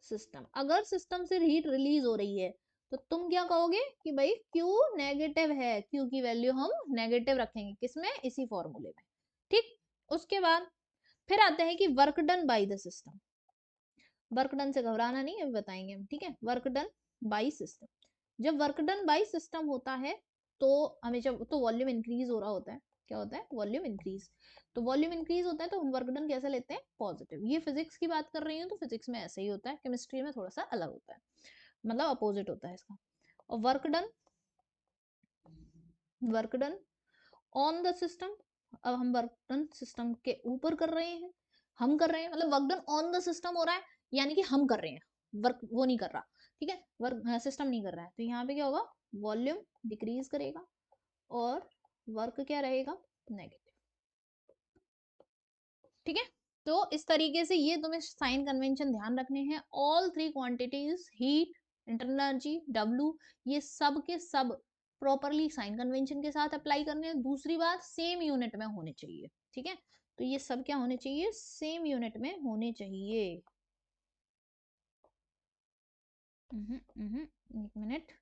system, अगर सिस्टम से हीट रिलीज हो रही है, तो तुम क्या कहोगे कि भाई क्यू नेगेटिव है, क्यू की वैल्यू हम नेगेटिव रखेंगे, किसमें, इसी फॉर्मूले में, ठीक। उसके बाद फिर आते हैं कि work done by the system. Work done से घबराना नहीं, अभी बताएंगे हम, ठीक है। वर्क डन बाय सिस्टम, जब वर्क डन बाय सिस्टम होता है तो हमेशा तो वॉल्यूम इंक्रीज हो रहा होता है। क्या होता है? Volume increase. तो वॉल्यूम इंक्रीज होता है तो हम वर्क डन कैसे लेते हैं? पॉजिटिव। ये फिजिक्स की बात कर रही हूँ तो फिजिक्स में ऐसे ही होता है, केमिस्ट्री में थोड़ा सा अलग होता है, मतलब अपोजिट होता है इसका। और work done on the system, अब हम वर्क डन सिस्टम के ऊपर कर रहे हैं, हम कर रहे हैं, मतलब work done on the system हो रहा है, यानी कि हम कर रहे हैं, वर्क वो नहीं कर रहा, ठीक है, वर्क सिस्टम नहीं कर रहा है। तो यहाँ पे क्या होगा? वॉल्यूम डिक्रीज करेगा और वर्क क्या रहेगा? नेगेटिव। ठीक है। तो इस तरीके से ये तुम्हें साइन कन्वेंशन ध्यान रखने हैं। All three quantities, heat, internal energy, W, ये सब के सब प्रॉपरली साइन कन्वेंशन के साथ अप्लाई करने हैं। दूसरी बात, सेम यूनिट में होने चाहिए, ठीक है। तो ये सब क्या होने चाहिए? सेम यूनिट में होने चाहिए। एक मिनट।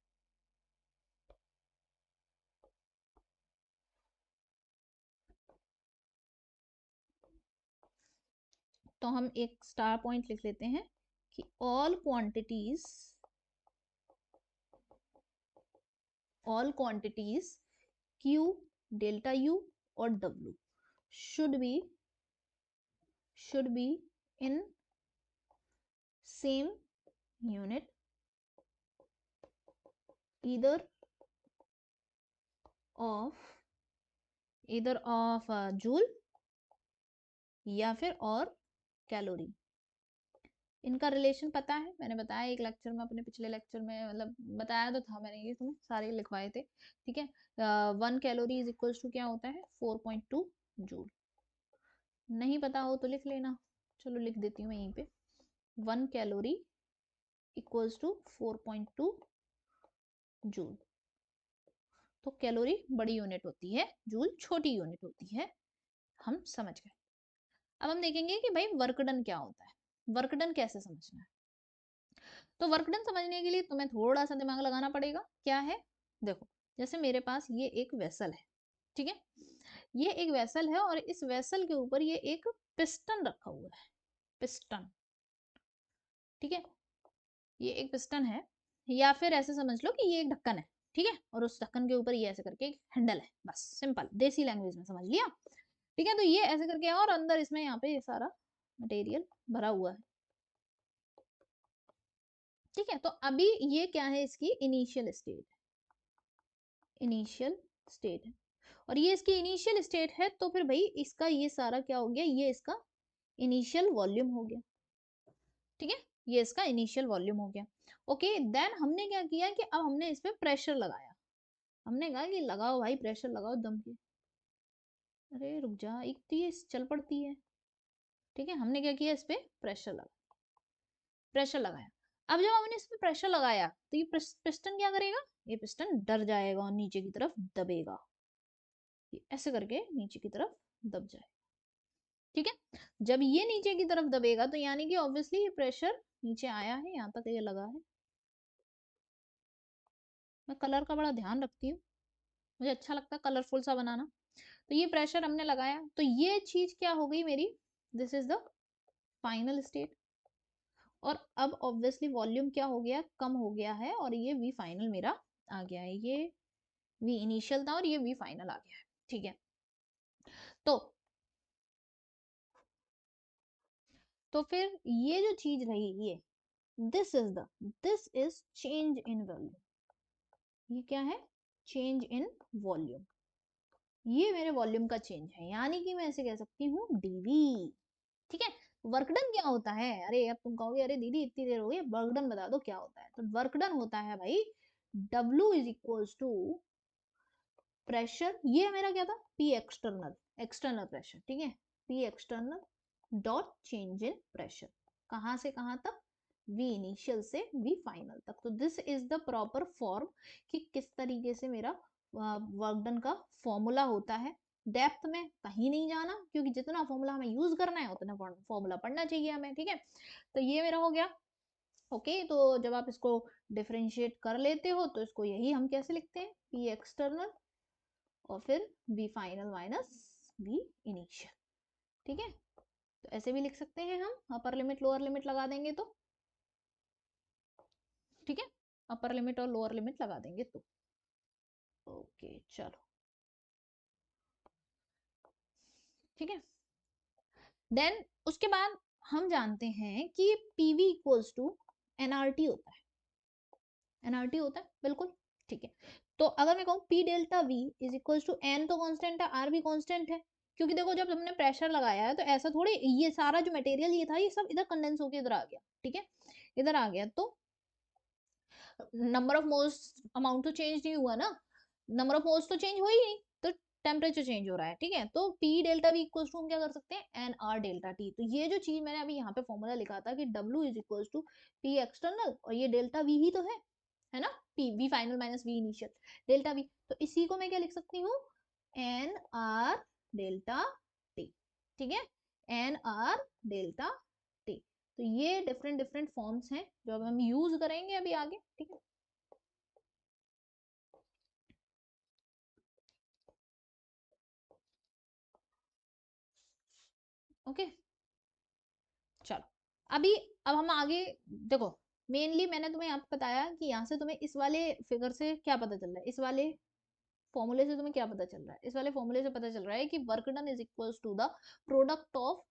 तो हम एक स्टार पॉइंट लिख लेते हैं कि all quantities Q, delta U और W should be in same unit, either of joule या फिर और कैलोरी। इनका रिलेशन पता है, मैंने बताया एक लेक्चर में, अपने पिछले लेक्चर में, मतलब बताया तो था मैंने, ये तुम्हें सारे लिखवाए थे, ठीक है। 1 कैलोरी इज इक्वल्स टू क्या होता है? 4.2 जूल। नहीं पता हो तो लिख लेना, चलो लिख देती हूँ मैं यहीं पे। 1 कैलोरी इक्वल्स टू 4.2 जूल। तो कैलोरी बड़ी यूनिट होती है, जूल छोटी यूनिट होती है, हम समझ गए। अब हम देखेंगे कि भाई वर्क डन क्या होता है, वर्क डन कैसे समझना है। तो वर्क डन समझने के लिए तुम्हें थोड़ा सा दिमाग लगाना पड़ेगा। क्या है? देखो, जैसे मेरे पास ये एक वेसल है, ठीक है, ये एक वेसल है और इस वेसल के ऊपर ये एक पिस्टन रखा हुआ है, पिस्टन, ठीक है, ये एक पिस्टन है, या फिर ऐसे समझ लो कि ये एक ढक्कन है, ठीक है, और उस ढक्कन के ऊपर ये ऐसे करके एक हैंडल है, बस सिंपल देसी लैंग्वेज में समझ लिया, ठीक है। तो ये ऐसे करके है और अंदर इसमें यहाँ पे ये सारा मटेरियल भरा हुआ है, ठीक है। तो अभी ये क्या है? इसकी इनिशियल स्टेट, इनिशियल स्टेट है, और ये इसकी इनिशियल स्टेट है, तो फिर भाई इसका ये सारा क्या हो गया? ये इसका इनिशियल वॉल्यूम हो गया, ठीक है, ये इसका इनिशियल वॉल्यूम हो गया। ओके, देन हमने क्या किया कि अब हमने इस पे प्रेशर लगाया, हमने कहा कि लगाओ भाई प्रेशर लगाओ दम के, अरे रुक जा, एक तो ये चल पड़ती है, ठीक है। हमने क्या किया? इस पे प्रेशर लगाया। अब जब हमने इस पे प्रेशर लगाया तो ये पिस्टन क्या करेगा? ये पिस्टन डर जाएगा और नीचे की तरफ दबेगा, ये ऐसे करके नीचे की तरफ दब जाए, ठीक है। जब ये नीचे की तरफ दबेगा तो यानी कि ऑब्वियसली ये प्रेशर नीचे आया है, यहाँ तक ये लगा है। मैं कलर का बड़ा ध्यान रखती हूँ, मुझे अच्छा लगता है कलरफुल सा बनाना। तो ये प्रेशर हमने लगाया, तो ये चीज क्या हो गई मेरी? This is the final state. और अब ऑब्वियसली वॉल्यूम क्या हो गया? कम हो गया है, और ये वी फाइनल मेरा आ गया है, ये वी इनिशियल था और ये वी फाइनल आ गया है, ठीक है। तो फिर ये जो चीज रही, ये this is change in volume. ये क्या है? Change in volume. ये मेरे वॉल्यूम का चेंज है, यानी कि मैं ऐसे कह सकती हूँ डीवी, ठीक है। वर्क डन क्या होता है? अरे अब तुम कहोगे अरे दीदी इतनी देर हो गई, वर्क डन बता दो क्या होता है। तो वर्क डन होता है भाई, W is equals to pressure, ये मेरा क्या था? P एक्सटर्नल, एक्सटर्नल प्रेशर, ठीक है, P external dot change in pressure, कहाँ से कहाँ तक? V इनिशियल से V फाइनल तक। तो this is the proper form कि किस तरीके से मेरा वर्क डन का फॉर्मूला होता है। डेप्थ में कहीं नहीं जाना, क्योंकि जितना फॉर्मूला हमें यूज करना है उतना फॉर्मूला पढ़ना चाहिए हमें, ठीक है। तो ये मेरा हो गया। ओके, तो जब आप इसको डिफरेंशिएट कर लेते हो तो इसको यही हम कैसे लिखते हैं? P एक्सटर्नल और फिर V final minus V initial. ठीक है, तो ऐसे भी लिख सकते हैं हम, अपर लिमिट लोअर लिमिट लगा देंगे तो। ठीक है, अपर लिमिट और लोअर लिमिट लगा देंगे तो। ओके चलो, ठीक है। देन उसके बाद हम जानते हैं कि पीवी इक्वल्स टू एनआरटी होता है, एनआरटी होता है बिल्कुल। ठीक है, तो अगर मैं कहूँ P delta V is equal to N, तो कांस्टेंट है, आर भी कांस्टेंट है, क्योंकि देखो जब हमने प्रेशर लगाया है तो ऐसा थोड़ी ये सारा जो मटेरियल ये था ये सब इधर कंडेंस होके इधर आ गया। ठीक है, इधर आ गया तो नंबर ऑफ मोल्स अमाउंट तो चेंज नहीं हुआ ना, नंबर ऑफ मोल्स तो चेंज हो ही नहीं, तो टेम्परेचर चेंज हो रहा है। ठीक है, तो P delta V equal to हम क्या कर सकते हैं, एन आर डेल्टा टी। तो ये जो चीज मैंने अभी यहाँ पे फॉर्मूला लिखा था कि W is equal to P external और ये डेल्टा वी ही तो है ना, P V final minus V initial delta V. तो इसी को मैं क्या लिख सकती हूँ, एन आर डेल्टा टी। ठीक है, एन आर डेल्टा टी। तो ये डिफरेंट डिफरेंट फॉर्म्स हैं जो अब हम यूज करेंगे अभी आगे। ठीक है, ओके चलो। अभी अब हम आगे देखो, मेनली मैंने तुम्हें यहाँ पे बताया कि यहाँ से तुम्हें इस वाले फिगर से क्या पता चल रहा है, इस वाले फॉर्मूले से तुम्हें क्या पता चल रहा है, इस वाले फॉर्मूले से पता चल रहा है कि work done is equals to the product of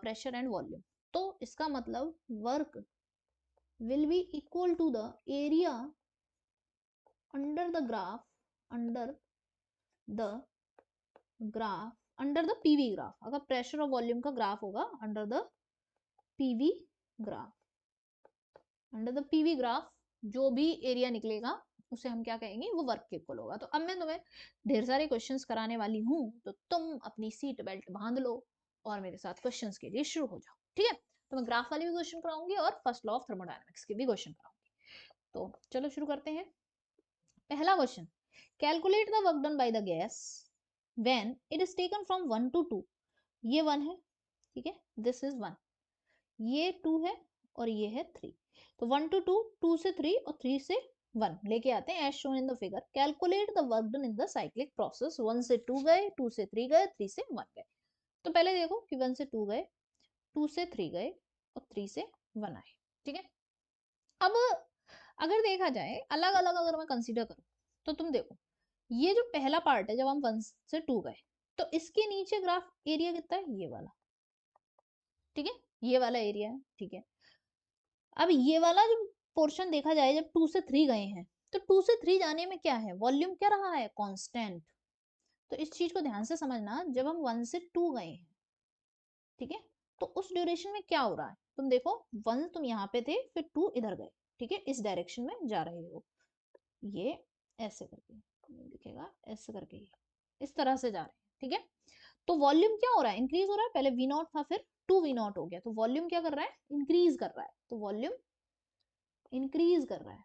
pressure and volume. तो इसका मतलब work will be equal to the area under the graph, under the graph, under the PV graph. अगर प्रेशर और वॉल्यूम का ग्राफ होगा under the PV graph, under the PV graph जो भी area निकलेगा उसे हम क्या कहेंगे, वो वर्क के इक्वल होगा। तो अब मैं तुम्हें ढेर सारे क्वेश्चंस कराने वाली हूँ, तो तुम अपनी सीट बेल्ट बांध लो और मेरे साथ क्वेश्चंस के लिए शुरू हो जाओ। ठीक है, तो मैं ग्राफ वाले भी क्वेश्चन कराऊंगी और फर्स्ट लॉ ऑफ थर्मोडायनामिक्स के भी क्वेश्चन कराऊंगी। तो चलो शुरू करते हैं। पहला question, calculate the work done by the gas when it is taken from 1 to 2। ये 1 है, ठीक है, दिस इज 1, ये 2 है और ये है 3। तो 1 to 2, 2 से 3 और 3 से 1 लेके आते हैं as shown in the figure. Calculate the work done in the cyclic process. 1 से 2 गए, 2 से 3 गए, 3 से 1 गए। तो पहले देखो कि 1 से 2 गए, 2 से 3 गए और 3 से 1 आए। ठीक है, अब अगर देखा जाए अलग अलग अगर मैं कंसीडर करूं तो तुम देखो, ये जो पहला पार्ट है जब हम 1 से 2 गए तो इसके नीचे ग्राफ एरिया कितना है, ये वाला। ठीक है, ये वाला एरिया है। ठीक है, अब ये वाला जो पोर्शन देखा जाए जब 2 से 3 गए हैं तो 2 से 3 जाने में क्या है, वॉल्यूम क्या रहा है, कांस्टेंट। तो इस चीज को ध्यान से समझना, जब हम 1 से 2 गए हैं, ठीक है, तो उस ड्यूरेशन में क्या हो रहा है, तुम देखो 1 तुम यहाँ पे थे, फिर 2 इधर गए। ठीक है, इस डायरेक्शन में जा रहे हो, ये ऐसे करके दिखेगा, ऐसे करके ये इस तरह से जा रहे हैं। ठीक है, तो वॉल्यूम क्या हो रहा है, इंक्रीज हो रहा है। पहले वी नॉट था, फिर 2 V0 हो गया, तो वॉल्यूम क्या कर रहा है, इंक्रीज कर रहा है। तो वॉल्यूम इंक्रीज कर रहा है।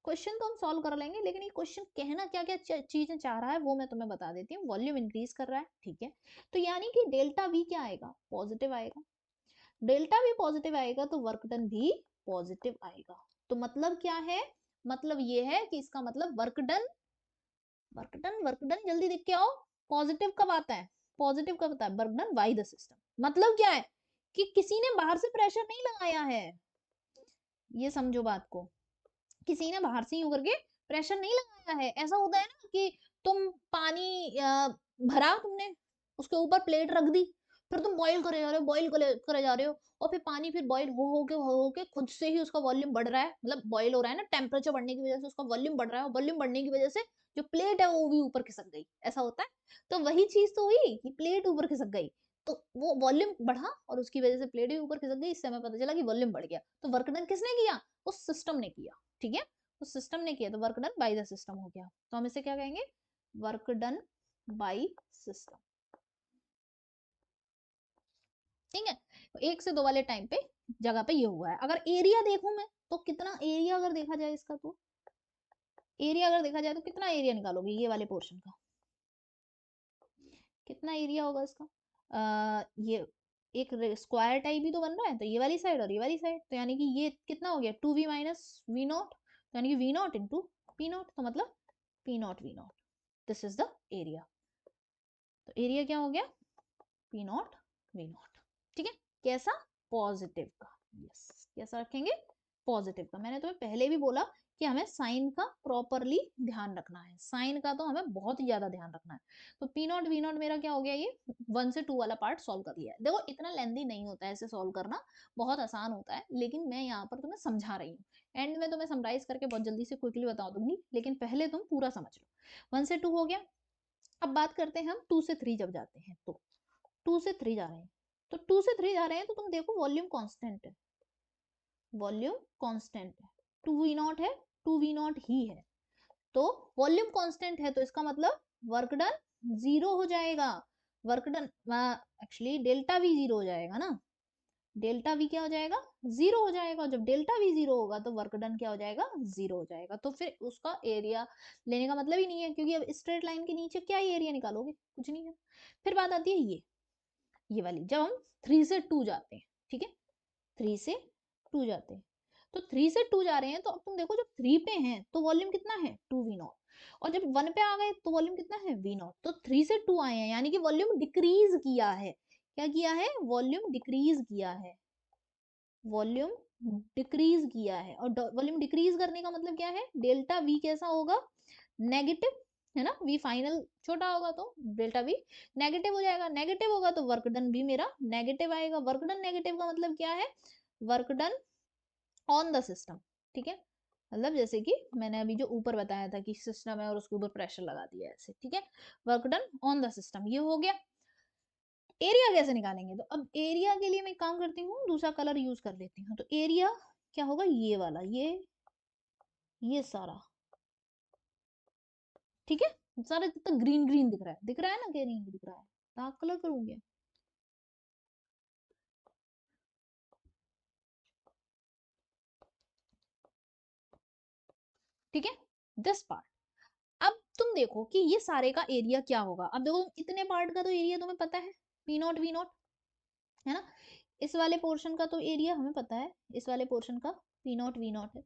क्वेश्चन तो हम सॉल्व कर लेंगे, लेकिन ये क्वेश्चन कहना क्या क्या चीजें चाह रहा है वो मैं तुम्हें बता देती हूँ। वॉल्यूम इंक्रीज कर रहा है, ठीक है, तो यानी कि डेल्टा वी क्या आएगा, पॉजिटिव आएगा। डेल्टा वी पॉजिटिव आएगा तो वर्क डन भी पॉजिटिव आएगा। तो मतलब क्या है, मतलब ये है कि इसका मतलब वर्क डन, वर्क डन जल्दी देख के आओ, पॉजिटिव कब आता है, पॉजिटिव कब आता है, work done by the system. मतलब क्या है कि किसी ने बाहर से प्रेशर नहीं लगाया है, ये समझो बात को, किसी ने बाहर से यूं करके प्रेशर नहीं लगाया है। ऐसा होता है ना कि तुम पानी भरा तुमने, उसके ऊपर प्लेट रख दी, फिर तुम बॉईल करे जा रहे हो, बॉईल करे जा रहे हो, और फिर पानी फिर बॉईल हो के खुद से ही उसका वॉल्यूम बढ़ रहा है, मतलब बॉईल हो रहा है ना, टेम्परेचर बढ़ने की वजह से उसका वॉल्यूम बढ़ रहा है, और वॉल्यूम बढ़ने की वजह से जो प्लेट है वो भी ऊपर खिसक गई। ऐसा होता है, तो वही चीज तो हुई कि प्लेट ऊपर खिसक गई, तो वो वॉल्यूम बढ़ा और उसकी वजह से प्लेट भी ऊपर खिसक गई, इससे हमें पता चला कि वॉल्यूम बढ़ गया। तो वर्क डन किसने किया, उस सिस्टम ने किया। ठीक है, तो सिस्टम ने किया, तो work done by the system हो गया। तो हम इसे क्या कहेंगे, वर्क डन बाय सिस्टम। ठीक है, तो 1 से 2 वाले टाइम पे जगह पे ये हुआ है। अगर एरिया देखूं मैं तो कितना एरिया अगर देखा जाए इसका, तो एरिया अगर देखा जाए तो कितना एरिया निकालोगे ये वाले पोर्शन का, कितना एरिया होगा इसका, ये एक स्क्वायर टाइप ही तो बन रहा है, तो ये वाली साइड और ये वाली साइड, तो यानी कि ये कितना हो गया 2V माइनस वी नॉट, तो यानी कि V naught into P naught, तो मतलब P naught V naught, this is the area. तो एरिया क्या हो गया, पी नॉट वी नॉट, ठीक है। कैसा, पॉजिटिव का, यस, कैसा रखेंगे, पॉजिटिव का। मैंने तुम्हें पहले भी बोला कि हमें साइन का प्रॉपरली ध्यान रखना है, साइन का तो हमें बहुत ही ज्यादा ध्यान रखना है। तो पी नॉट वी नॉट मेरा क्या हो गया, ये 1 से 2 वाला पार्ट सॉल्व कर लिया है। देखो इतना लेंदी नहीं होता है ऐसे सॉल्व करना, बहुत आसान होता है, लेकिन मैं यहाँ पर तुम्हें समझा रही हूँ। एंड में तुम्हें समराइज करके बहुत जल्दी से क्विकली बता दूंगी, लेकिन पहले तुम पूरा समझ लो। 1 से 2 हो गया। अब बात करते हैं हम 2 से 3 जब जाते हैं, तो 2 से 3 जा रहे हैं, तो 2 से 3 जा रहे हैं तो तुम देखो वॉल्यूम कांस्टेंट है, वॉल्यूम कांस्टेंट है, 2 वी नॉट है, 2 वी नॉट ही है, तो वॉल्यूम कांस्टेंट है, तो इसका मतलब वर्क डन जीरो हो जाएगा। Work done actually delta we zero हो जाएगा ना, डेल्टा वी क्या हो जाएगा, जीरो हो जाएगा। जब डेल्टा वी जीरो होगा तो वर्क डन क्या हो जाएगा, जीरो हो जाएगा। तो फिर उसका एरिया लेने का मतलब ही नहीं है, क्योंकि अब स्ट्रेट लाइन के नीचे क्या ही एरिया निकालोगे, कुछ नहीं है। फिर बात आती है ये वाली, जब हम 3 से 2 जाते हैं, ठीक है, 3 से 2 जाते हैं, तो 3 से 2 जा रहे हैं, तो अब तुम देखो जब 3 पे हैं तो वॉल्यूम कितना है, 2 वी नॉट, और जब 1 पे आ गए तो वॉल्यूम कितना है, वी नॉट। तो 3 से 2 आए हैं, यानी कि वॉल्यूम डिक्रीज किया है। क्या किया है, वॉल्यूम डिक्रीज किया है, वॉल्यूम डिक्रीज किया है। और वॉल्यूम डिक्रीज करने का मतलब क्या है, डेल्टा वी कैसा होगा, नेगेटिव, है ना, वी फाइनल छोटा होगा तो डेल्टा वी नेगेटिव हो जाएगा, नेगेटिव होगा तो वर्क डन भी मेरा नेगेटिव आएगा। वर्क डन नेगेटिव का मतलब क्या है, work done on the system, ठीक है। मतलब जैसे कि मैंने अभी जो ऊपर बताया था कि सिस्टम है और उसके ऊपर प्रेशर लगा दिया ऐसे, ठीक है, work done on the system, ये हो गया। एरिया कैसे निकालेंगे, तो अब एरिया के लिए मैं काम करती हूँ, दूसरा कलर यूज कर लेती हूँ। तो एरिया क्या होगा, ये वाला, ये सारा, ठीक है, सारा जितना ग्रीन ग्रीन दिख रहा है, दिख रहा है ना, ग्रीन दिख रहा है, डार्क कलर करूंगी, ठीक है, दिस पार्ट। अब तुम देखो कि ये सारे का एरिया क्या होगा। अब देखो इतने पार्ट का तो एरिया तुम्हें पता है, पी नॉट वी नॉट, है ना। इस वाले पोर्शन का तो एरिया हमें पता है, इस वाले पोर्शन का पी नॉट वी नॉट है।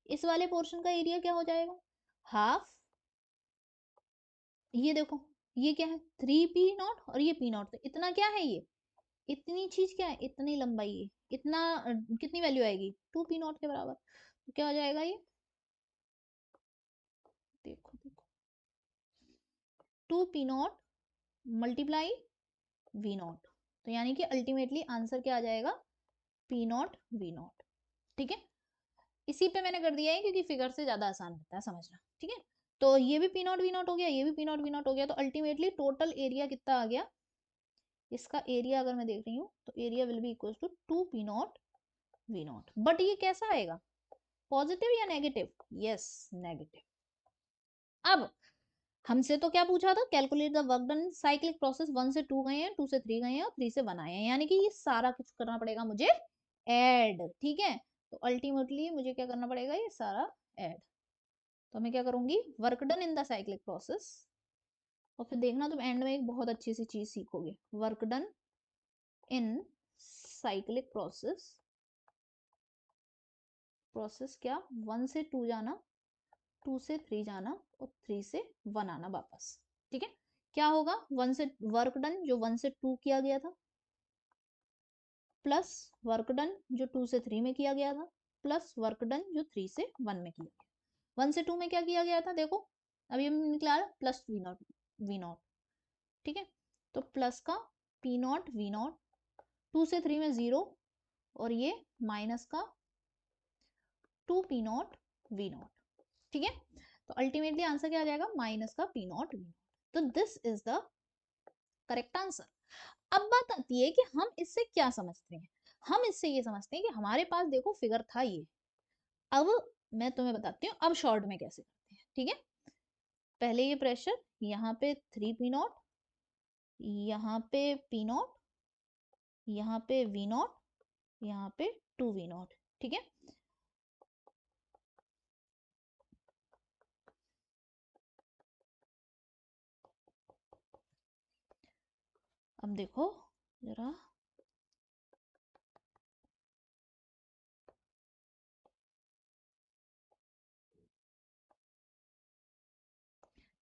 इस वाले पोर्शन का एरिया क्या हो जाएगा, हाफ, ये देखो ये क्या है, 3 पी नॉट, और ये पी नॉट, तो इतना क्या है, ये इतनी चीज क्या है, इतनी लंबाई है, इतना कितनी वैल्यू आएगी, 2 पी नॉट के बराबर। तो क्या हो जाएगा ये, देखो देखो, 2 P naught multiply V naught, तो यानी कि अल्टीमेटली आंसर क्या आ जाएगा, पी नॉट वी नॉट, ठीक है। इसी पे मैंने कर दिया है क्योंकि फिगर से ज्यादा आसान रहता है समझना, ठीक है। तो ये भी पी नॉट वी नॉट हो गया, ये भी पी नॉट वी नॉट हो गया, तो अल्टीमेटली टोटल एरिया कितना आ गया, इसका एरिया अगर मैं देख रही हूँ तो area will be equal to 2 P naught V naught. But ये कैसा आएगा, पॉजिटिव या नेगेटिव, यस नेगेटिव। अब हमसे तो क्या पूछा था, calculate the work done cyclic process, 1 से 2 गए हैं, 2 से 3 गए हैं और 3 से 1 आए हैं, यानी कि ये सारा कुछ करना पड़ेगा मुझे ऐड, ठीक है। तो अल्टीमेटली मुझे क्या करना पड़ेगा, ये सारा ऐड। तो मैं क्या करूंगी, work done in the cyclic process, और फिर देखना तुम एंड में एक बहुत अच्छी सी चीज सीखोगे, वर्क डन इन साइक्लिक प्रोसेस, प्रोसेस क्या, 1 से 2 जाना, 2 से 3 जाना और 3 से 1 आना वापस, ठीक है। क्या होगा, 1 से वर्क डन जो 1 से 2 किया गया था, प्लस वर्क डन जो 2 से 3 में किया गया था, प्लस वर्क डन जो 3 से 1 में किया गया। 1 से 2 में क्या किया गया था, देखो अभी हम निकाला प्लस वी नॉट, ठीक है। तो प्लस का पी नॉट वी नॉट, 2 से 3 में 0, और ये माइनस का 2 पी नॉट वी नॉट, ठीक है। तो अल्टीमेटली आंसर क्या आ जाएगा, माइनस का पी नॉट वी नॉट। तो this is the correct answer. अब बात आती है कि हम इससे क्या समझते हैं, हम इससे ये समझते हैं कि हमारे पास देखो फिगर था ये, अब मैं तुम्हें बताती हूँ अब शॉर्ट में कैसे करते हैं, ठीक है। पहले ये प्रेशर यहाँ पे 3 पी नॉट, यहाँ पे पी नॉट, यहाँ पे वी नॉट, यहाँ पे 2 वी नॉट, ठीक है। अब देखो जरा,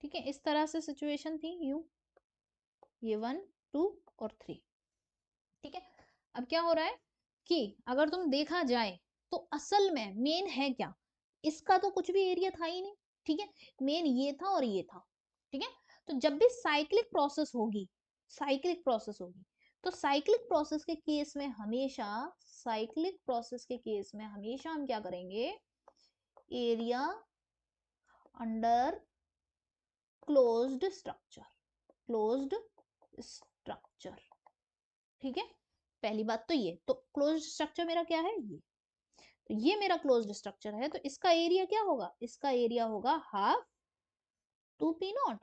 ठीक है, इस तरह से सिचुएशन थी, यू ये 1 2 और 3, ठीक है। अब क्या हो रहा है कि अगर तुम देखा जाए तो असल में मेन है क्या, इसका तो कुछ भी एरिया था ही नहीं, ठीक है। मेन ये था और ये था, ठीक है। तो जब भी साइक्लिक प्रोसेस होगी, साइक्लिक प्रोसेस होगी, तो साइक्लिक प्रोसेस के केस में हमेशा, साइक्लिक प्रोसेस के केस में हमेशा हम क्या करेंगे, area under closed structure, closed structure, ठीक है। पहली बात तो ये, तो क्लोज्ड स्ट्रक्चर मेरा क्या है, ये, तो ये मेरा क्लोज्ड स्ट्रक्चर है, तो इसका एरिया क्या होगा, इसका एरिया होगा हाफ 2p0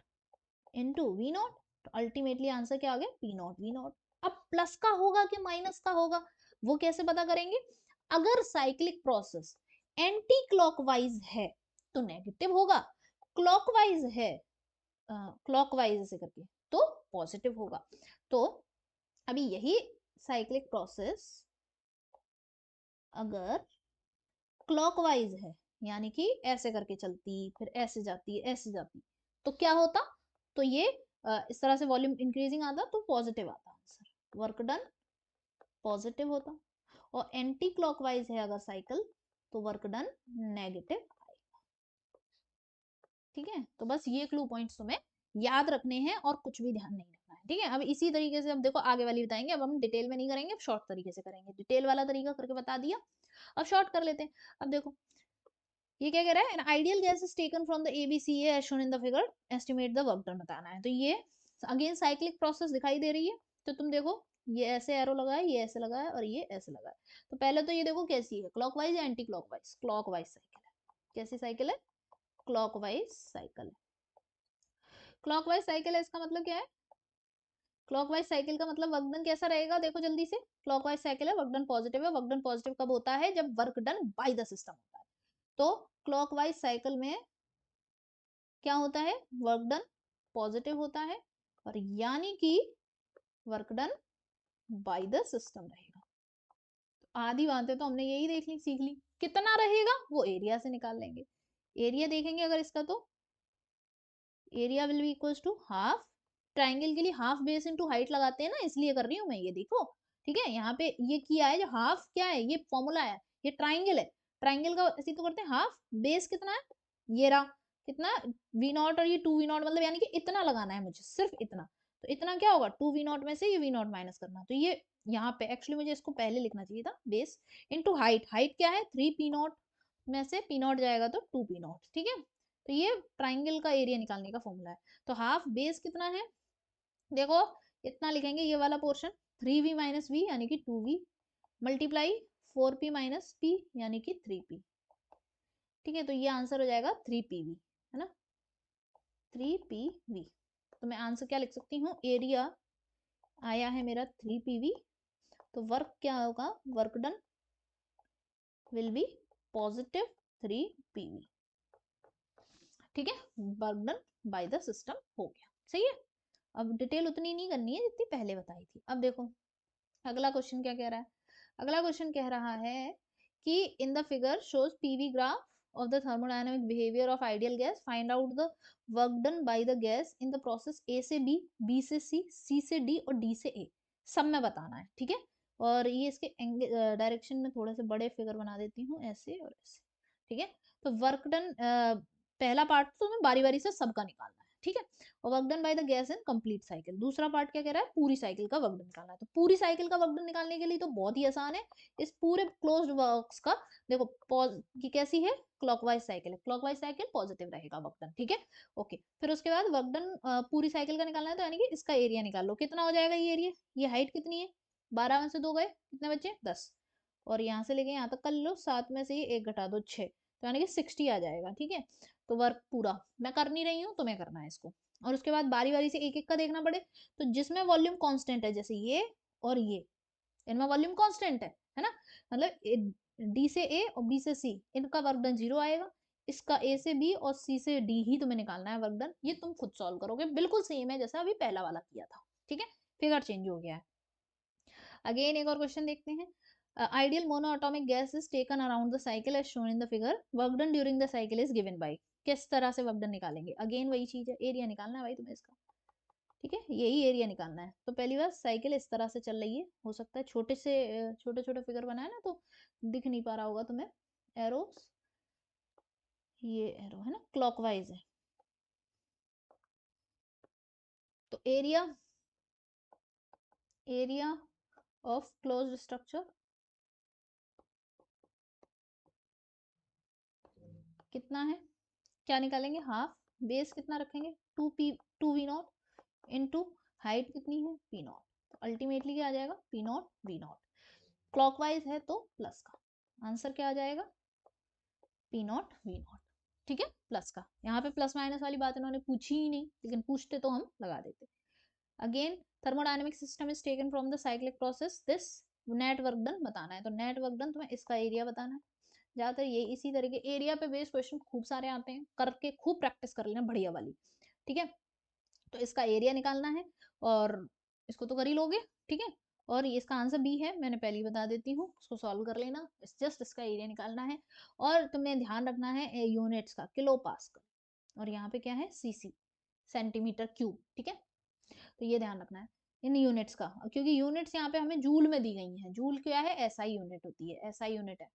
इंटू v0, तो अल्टीमेटली आंसर क्या आ गया, p0 v0। अब प्लस का होगा कि माइनस का होगा, वो कैसे पता करेंगे, अगर साइक्लिक प्रोसेस एंटी क्लॉकवाइज है तो नेगेटिव होगा, क्लॉकवाइज है, क्लॉकवाइज ऐसे करके तो पॉजिटिव होगा। तो अभी यही साइक्लिक प्रोसेस अगर क्लॉकवाइज है, यानी कि ऐसे करके चलती, फिर ऐसे जाती, ऐसे जाती, तो क्या होता, तो ये इस तरह से वॉल्यूम इंक्रीजिंग आता तो पॉजिटिव आता आंसर, वर्क डन पॉजिटिव होता। और एंटी क्लॉकवाइज है अगर साइकिल, तो वर्क डन नेगेटिव, ठीक है। तो बस ये क्लू पॉइंट्स तुम्हें याद रखने हैं और कुछ भी ध्यान नहीं रखना है, ठीक है। अब इसी तरीके से अब देखो आगे वाली बताएंगे, अब हम डिटेल में नहीं करेंगे, शॉर्ट तरीके से करेंगे, डिटेल वाला तरीका करके बता दिया, अब शॉर्ट कर लेते हैं। अब देखो ये क्या कह रहा है, an ideal gas is taken from the ABCA as shown in the figure, estimate the work done बताना है। तो ये अगेन साइक्लिक प्रोसेस दिखाई दे रही है, तो तुम देखो ये ऐसे एरो लगा है, ये ऐसे लगा है और ये ऐसे लगा है। तो पहले तो ये देखो कैसी है, क्लॉकवाइज या एंटी क्लॉकवाइज, क्लॉकवाइज साइकिल है। कैसी साइकिल है, क्लॉकवाइज साइकिल है। क्लॉकवाइज साइकिल है, इसका मतलब क्या है, क्लॉकवाइज साइकिल का मतलब वर्क डन कैसा रहेगा, देखो जल्दी से, क्लॉकवाइज साइकिल है, वर्क डन पॉजिटिव है, वर्क डन पॉजिटिव कब होता है, जब work done by the system होता है। तो क्लॉकवाइज साइकिल में क्या होता है, वर्क डन पॉजिटिव होता है, और यानी कि work done by the system रहेगा। तो आधी बातें तो हमने यही देख ली, सीख ली, कितना रहेगा वो एरिया से निकाल लेंगे। एरिया देखेंगे अगर इसका, तो area will be equals to half, triangle के लिए हाफ बेस इनटू हाइट लगाते हैं ना, इसलिए कर रही हूं मैं, ये देखो, ठीक है। यहाँ पे ये किया है, जो हाफ क्या है, ये फॉर्मूला है, ये ट्राइंगल है, ट्राइंगल का ऐसे तो करते हैं, हाफ बेस कितना है, ये रहा, कितना वी नॉट, और ये 2v0, मतलब यानी कि इतना लगाना है मुझे, सिर्फ इतना। तो इतना क्या होगा, 2v0 में से ये v0 माइनस करना, तो ये यहाँ पे एक्चुअली मुझे इसको पहले लिखना चाहिए था, बेस इनटू हाइट, हाइट क्या है 3p0 में से p0 जाएगा तो 2p0, ठीक है। तो ये ट्राइंगल का एरिया निकालने का फॉर्मूला है। तो हाफ बेस कितना है, देखो इतना लिखेंगे, ये वाला पोर्शन 3v माइनस वी यानी कि 2v, multiply 4p minus p यानी कि 3p, ठीक है। तो ये आंसर हो जाएगा 3pv, है ना, 3pv। तो मैं आंसर क्या लिख सकती हूँ, एरिया आया है मेरा 3pv, तो वर्क क्या होगा, work done will be positive 3pv, ठीक है। Work done by the system हो गया, सही है। अब डिटेल उतनी नहीं करनी है जितनी पहले बताई थी। अब देखो अगला क्वेश्चन क्या कह रहा है, अगला क्वेश्चन कह रहा है कि इन the figure shows PV graph of the thermodynamic behaviour of ideal gas, find out the work done by the gas in the process ए से बी से सी से डी और डी से ए, सब में बताना है, ठीक है। और ये इसके डायरेक्शन में थोड़े से बड़े फिगर बना देती हूँ, ऐसे और ऐसे, ठीक है। तो वर्क डन पहला पार्ट तो तुम्हें बारी बारी से सबका निकालना है, ठीक है। और work done by the gas in complete cycle, दूसरा पार्ट क्या कह रहा है, पूरी साइकिल का वर्क डन निकालना है। तो पूरी साइकिल का वर्क डन निकालने के लिए तो बहुत ही आसान है, इस पूरे क्लोज्ड वर्क्स का देखो की कैसी है, क्लॉकवाइज साइकिल है, क्लॉकवाइज साइकिल पॉजिटिव रहेगा वर्क डन, ठीक है। ओके, फिर उसके बाद वर्क डन पूरी साइकिल का निकालना है, तो यानी कि इसका एरिया निकाल लो, कितना हो जाएगा ये एरिया, ये हाइट कितनी है, 12 में से 2 गए, कितने बचे 10, और यहाँ से लेके यहाँ तक कर लो, 7 में से ये 1 घटा दो 6, तो यानी कि 60 आ जाएगा, ठीक है। तो वर्क पूरा मैं कर नहीं रही हूँ, तुम्हें करना है इसको। और उसके बाद बारी बारी से एक एक का देखना पड़े, तो जिसमें वॉल्यूम कांस्टेंट है, जैसे ये और ये, इनमें वॉल्यूम कांस्टेंट है ना, मतलब डी से ए और बी से सी, इनका वर्क डन 0 आएगा, इसका ए से बी और सी से डी ही तुम्हें निकालना है वर्क डन। ये तुम खुद सॉल्व करोगे, बिल्कुल सेम है जैसा अभी पहला वाला किया था, ठीक है। फिगर चेंज हो गया है। अगेन एक और क्वेश्चन देखते हैं, ideal monoatomic gas is taken around the cycle as shown in the figure, work done during the cycle is given by, किस तरह से वर्क डन निकालेंगे, अगेन वही चीज है, एरिया निकालना है भाई तुम्हें इसका। ठीक है, यही एरिया निकालना है। तो पहली बार साइकिल इस तरह से चल रही है, हो सकता है छोटे से छोटे छोटे फिगर बनाए ना तो दिख नहीं पा रहा होगा तुम्हें, एरोस, ये एरो है ना क्लॉकवाइज है। तो एरिया ऑफ क्लोज्ड स्ट्रक्चर कितना है, क्या निकालेंगे, हाफ, बेस कितना रखेंगे, 2v0 इंटू हाइट कितनी है p0, तो अल्टीमेटली क्या आ जाएगा p0 v0, क्लॉकवाइज है तो प्लस का, आंसर क्या आ जाएगा p0 v0। ठीक है, प्लस का, यहाँ पे प्लस माइनस वाली बात इन्होंने पूछी ही नहीं, लेकिन पूछते तो हम लगा देते। Again thermodynamic system is taken from the cyclic process, this net work done बताना है, तो नेट वर्क डन तुम्हें इसका एरिया बताना है। ज्यादातर ये इसी तरीके एरिया पे बेस्ड क्वेश्चन खूब सारे आते हैं, करके खूब प्रैक्टिस कर लेना बढ़िया वाली। ठीक है, तो इसका एरिया निकालना है और इसको तो कर ही लोगे। ठीक है, और ये इसका आंसर बी है, मैंने पहले ही बता देती हूँ, इसको सॉल्व कर लेना, जस्ट इसका एरिया निकालना है। और तुम्हें ध्यान रखना है यूनिट्स का, किलो पास्कल, और यहाँ पे क्या है सीसी, सेंटीमीटर क्यूब। ठीक है, तो ये ध्यान रखना है इन यूनिट्स का, क्योंकि यूनिट्स यहाँ पे हमें जूल में दी गई हैं, जूल क्या है एसआई यूनिट होती है, एसआई यूनिट है।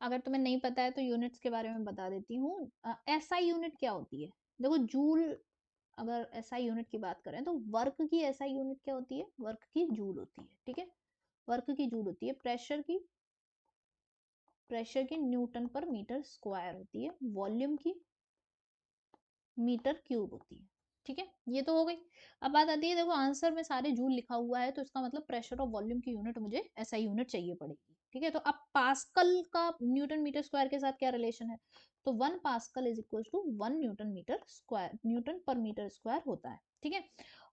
अगर तुम्हें नहीं पता है तो यूनिट्स के बारे में बता देती हूँ, एसआई यूनिट क्या होती है, देखो जूल, अगर एसआई यूनिट की बात करें तो वर्क की एसआई यूनिट क्या होती है, वर्क की जूल होती है। ठीक है, वर्क की जूल होती है, प्रेशर की न्यूटन पर मीटर स्क्वायर होती है, वॉल्यूम की मीटर क्यूब होती है। ठीक है, ये तो हो गई। अब बात आती है, देखो आंसर में सारे जूल लिखा हुआ है, तो इसका मतलब प्रेशर और वॉल्यूम की यूनिट मुझे एसआई यूनिट चाहिए पड़ेगी। ठीक है, तो अब पास्कल का न्यूटन मीटर स्क्वायर के साथ क्या रिलेशन है, तो 1 pascal is equal to 1 newton meter square, newton पर मीटर स्क्वायर होता है। ठीक है,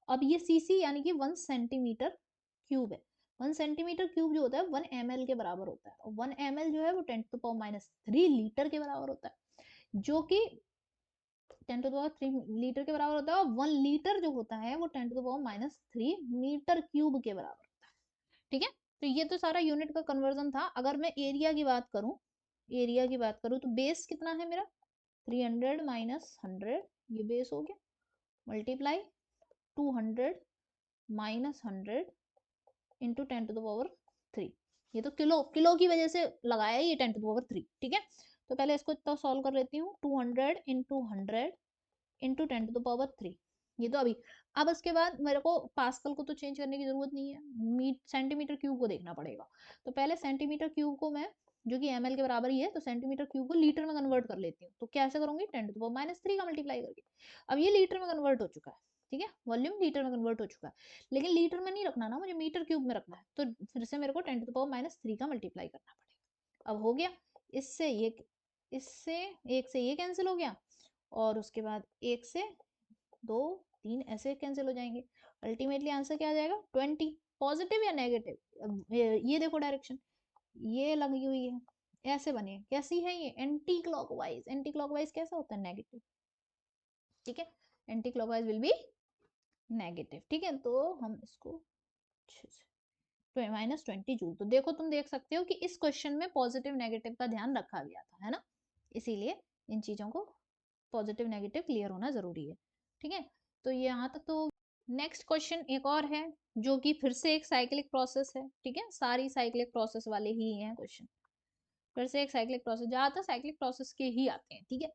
अब ये सीसी यानी कि 1 सेंटीमीटर क्यूब है, 1 सेंटीमीटर क्यूब जो होता है 1 ml के बराबर होता है, और 1 ml जो है वो 10⁻³ लीटर के बराबर होता है, जो कि 10⁻³ लीटर के बराबर होता है, और 1 लीटर जो होता है वो 10⁻³ मीटर क्यूब के बराबर होता है। ठीक है, तो ये तो सारा यूनिट का कन्वर्जन था। अगर मैं एरिया की बात करूं, तो बेस कितना है मेरा 300 माइनस 100, ये बेस हो गया, मल्टीप्लाई 200 माइनस 100 इंटू 10⁻3, ये तो किलो किलो की वजह से लगाया ये 10⁻3। ठीक है, तो पहले इसको इतना सॉल्व कर लेती हूँ, 200 इंटू 100 इंटू 10⁻3, ये तो अभी। अब इसके बाद मेरे को पास्कल को तो चेंज करने की जरूरत नहीं है, सेंटीमीटर क्यूब को देखना पड़ेगा। तो पहले सेंटीमीटर क्यूब को मैं, जो कि ml के बराबर ही है, तो सेंटीमीटर क्यूब को लीटर में कन्वर्ट कर लेती हूँ, तो कैसे करूंगी 10⁻³ का मल्टीप्लाई करके। अब ये लीटर में कन्वर्ट हो चुका है। ठीक है, वॉल्यूम लीटर में कन्वर्ट हो चुका है, लेकिन लीटर में नहीं रखना ना, मुझे मीटर क्यूब में रखना है, तो फिर से मेरे को 10⁻³ का मल्टीप्लाई करना पड़ेगा। अब हो गया, इससे ये, इससे एक से ये कैंसिल हो गया, और उसके बाद एक से 2 3 ऐसे कैंसिल हो जाएंगे, अल्टीमेटली आंसर क्या आ जाएगा 20। पॉजिटिव या नेगेटिव, ये देखो डायरेक्शन, ये लगी हुई है, ऐसे बने, कैसी है ये एंटी क्लॉकवाइज, एंटी क्लॉकवाइज कैसा होता है नेगेटिव। ठीक है, anti clockwise will be negative. ठीक है, तो हम इसको -20 जूल, तो देखो तुम देख सकते हो कि इस क्वेश्चन में पॉजिटिव नेगेटिव का ध्यान रखा गया था, है ना, इसीलिए इन चीजों को पॉजिटिव नेगेटिव क्लियर होना जरूरी है। ठीक है, तो यहाँ तक तो। नेक्स्ट क्वेश्चन एक और है, जो कि फिर से एक साइक्लिक प्रोसेस है। ठीक है, सारी साइक्लिक प्रोसेस वाले ही हैं क्वेश्चन, फिर से एक साइक्लिक प्रोसेस, ज्यादातर साइक्लिक प्रोसेस के ही आते हैं। ठीक है,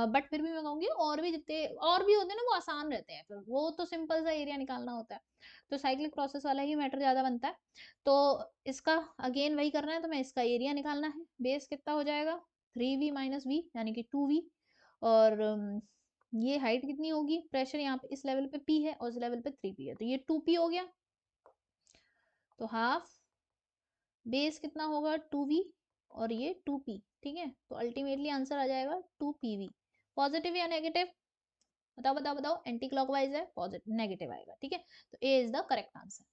बट फिर भी मैं कहूंगी और भी जितने और भी होते हैं ना वो आसान रहते हैं, फिर वो तो सिंपल सा एरिया निकालना होता है, तो साइक्लिक प्रोसेस वाला ही मैटर ज्यादा बनता है। तो इसका अगेन वही करना है, तो मैं इसका एरिया निकालना है, बेस कितना हो जाएगा 3v माइनस वी यानी कि 2v, और ये हाइट कितनी होगी, प्रेशर यहाँ पे इस लेवल पे P है और इस लेवल पे 3p है, तो ये 2p हो गया, तो हाफ बेस कितना होगा 2v और ये 2p। ठीक है, तो अल्टीमेटली आंसर आ जाएगा 2pv। पॉजिटिव या नेगेटिव, बताओ बताओ बताओ, एंटी क्लॉकवाइज है, पॉजिटिव नेगेटिव आएगा। ठीक है, तो ए इज द करेक्ट आंसर।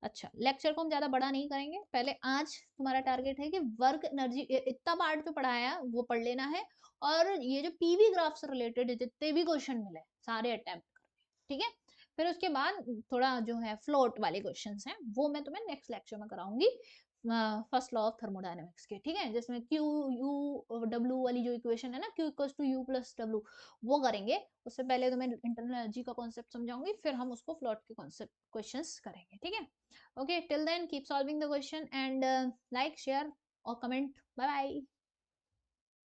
अच्छा, लेक्चर को हम ज्यादा बड़ा नहीं करेंगे, पहले आज तुम्हारा टारगेट है कि वर्क एनर्जी इतना पार्ट पे पढ़ाया वो पढ़ लेना है, और ये जो पीवी ग्राफ से रिलेटेड जितने भी क्वेश्चन मिले सारे अटेम्प्ट करने। ठीक है, फिर उसके बाद थोड़ा जो है फ्लोट वाले क्वेश्चंस हैं, वो मैं तुम्हें नेक्स्ट लेक्चर में कराऊँगी फर्स्ट लॉ ऑफ थर्मोडायनामिक्स के, ठीक है? जिसमें क्यू, यू, डब्ल्यू वाली जो इक्वेशन है ना, Q equals to U plus W, वो करेंगे। उससे पहले तो मैं इंटरनल एनर्जी का कॉन्सेप्ट समझाऊँगी, फिर हम उसको फ्लोट के कॉन्सेप्ट क्वेश्चंस करेंगे, ठीक है? Okay, till then keep solving the question and like, share और कमेंट। Bye bye.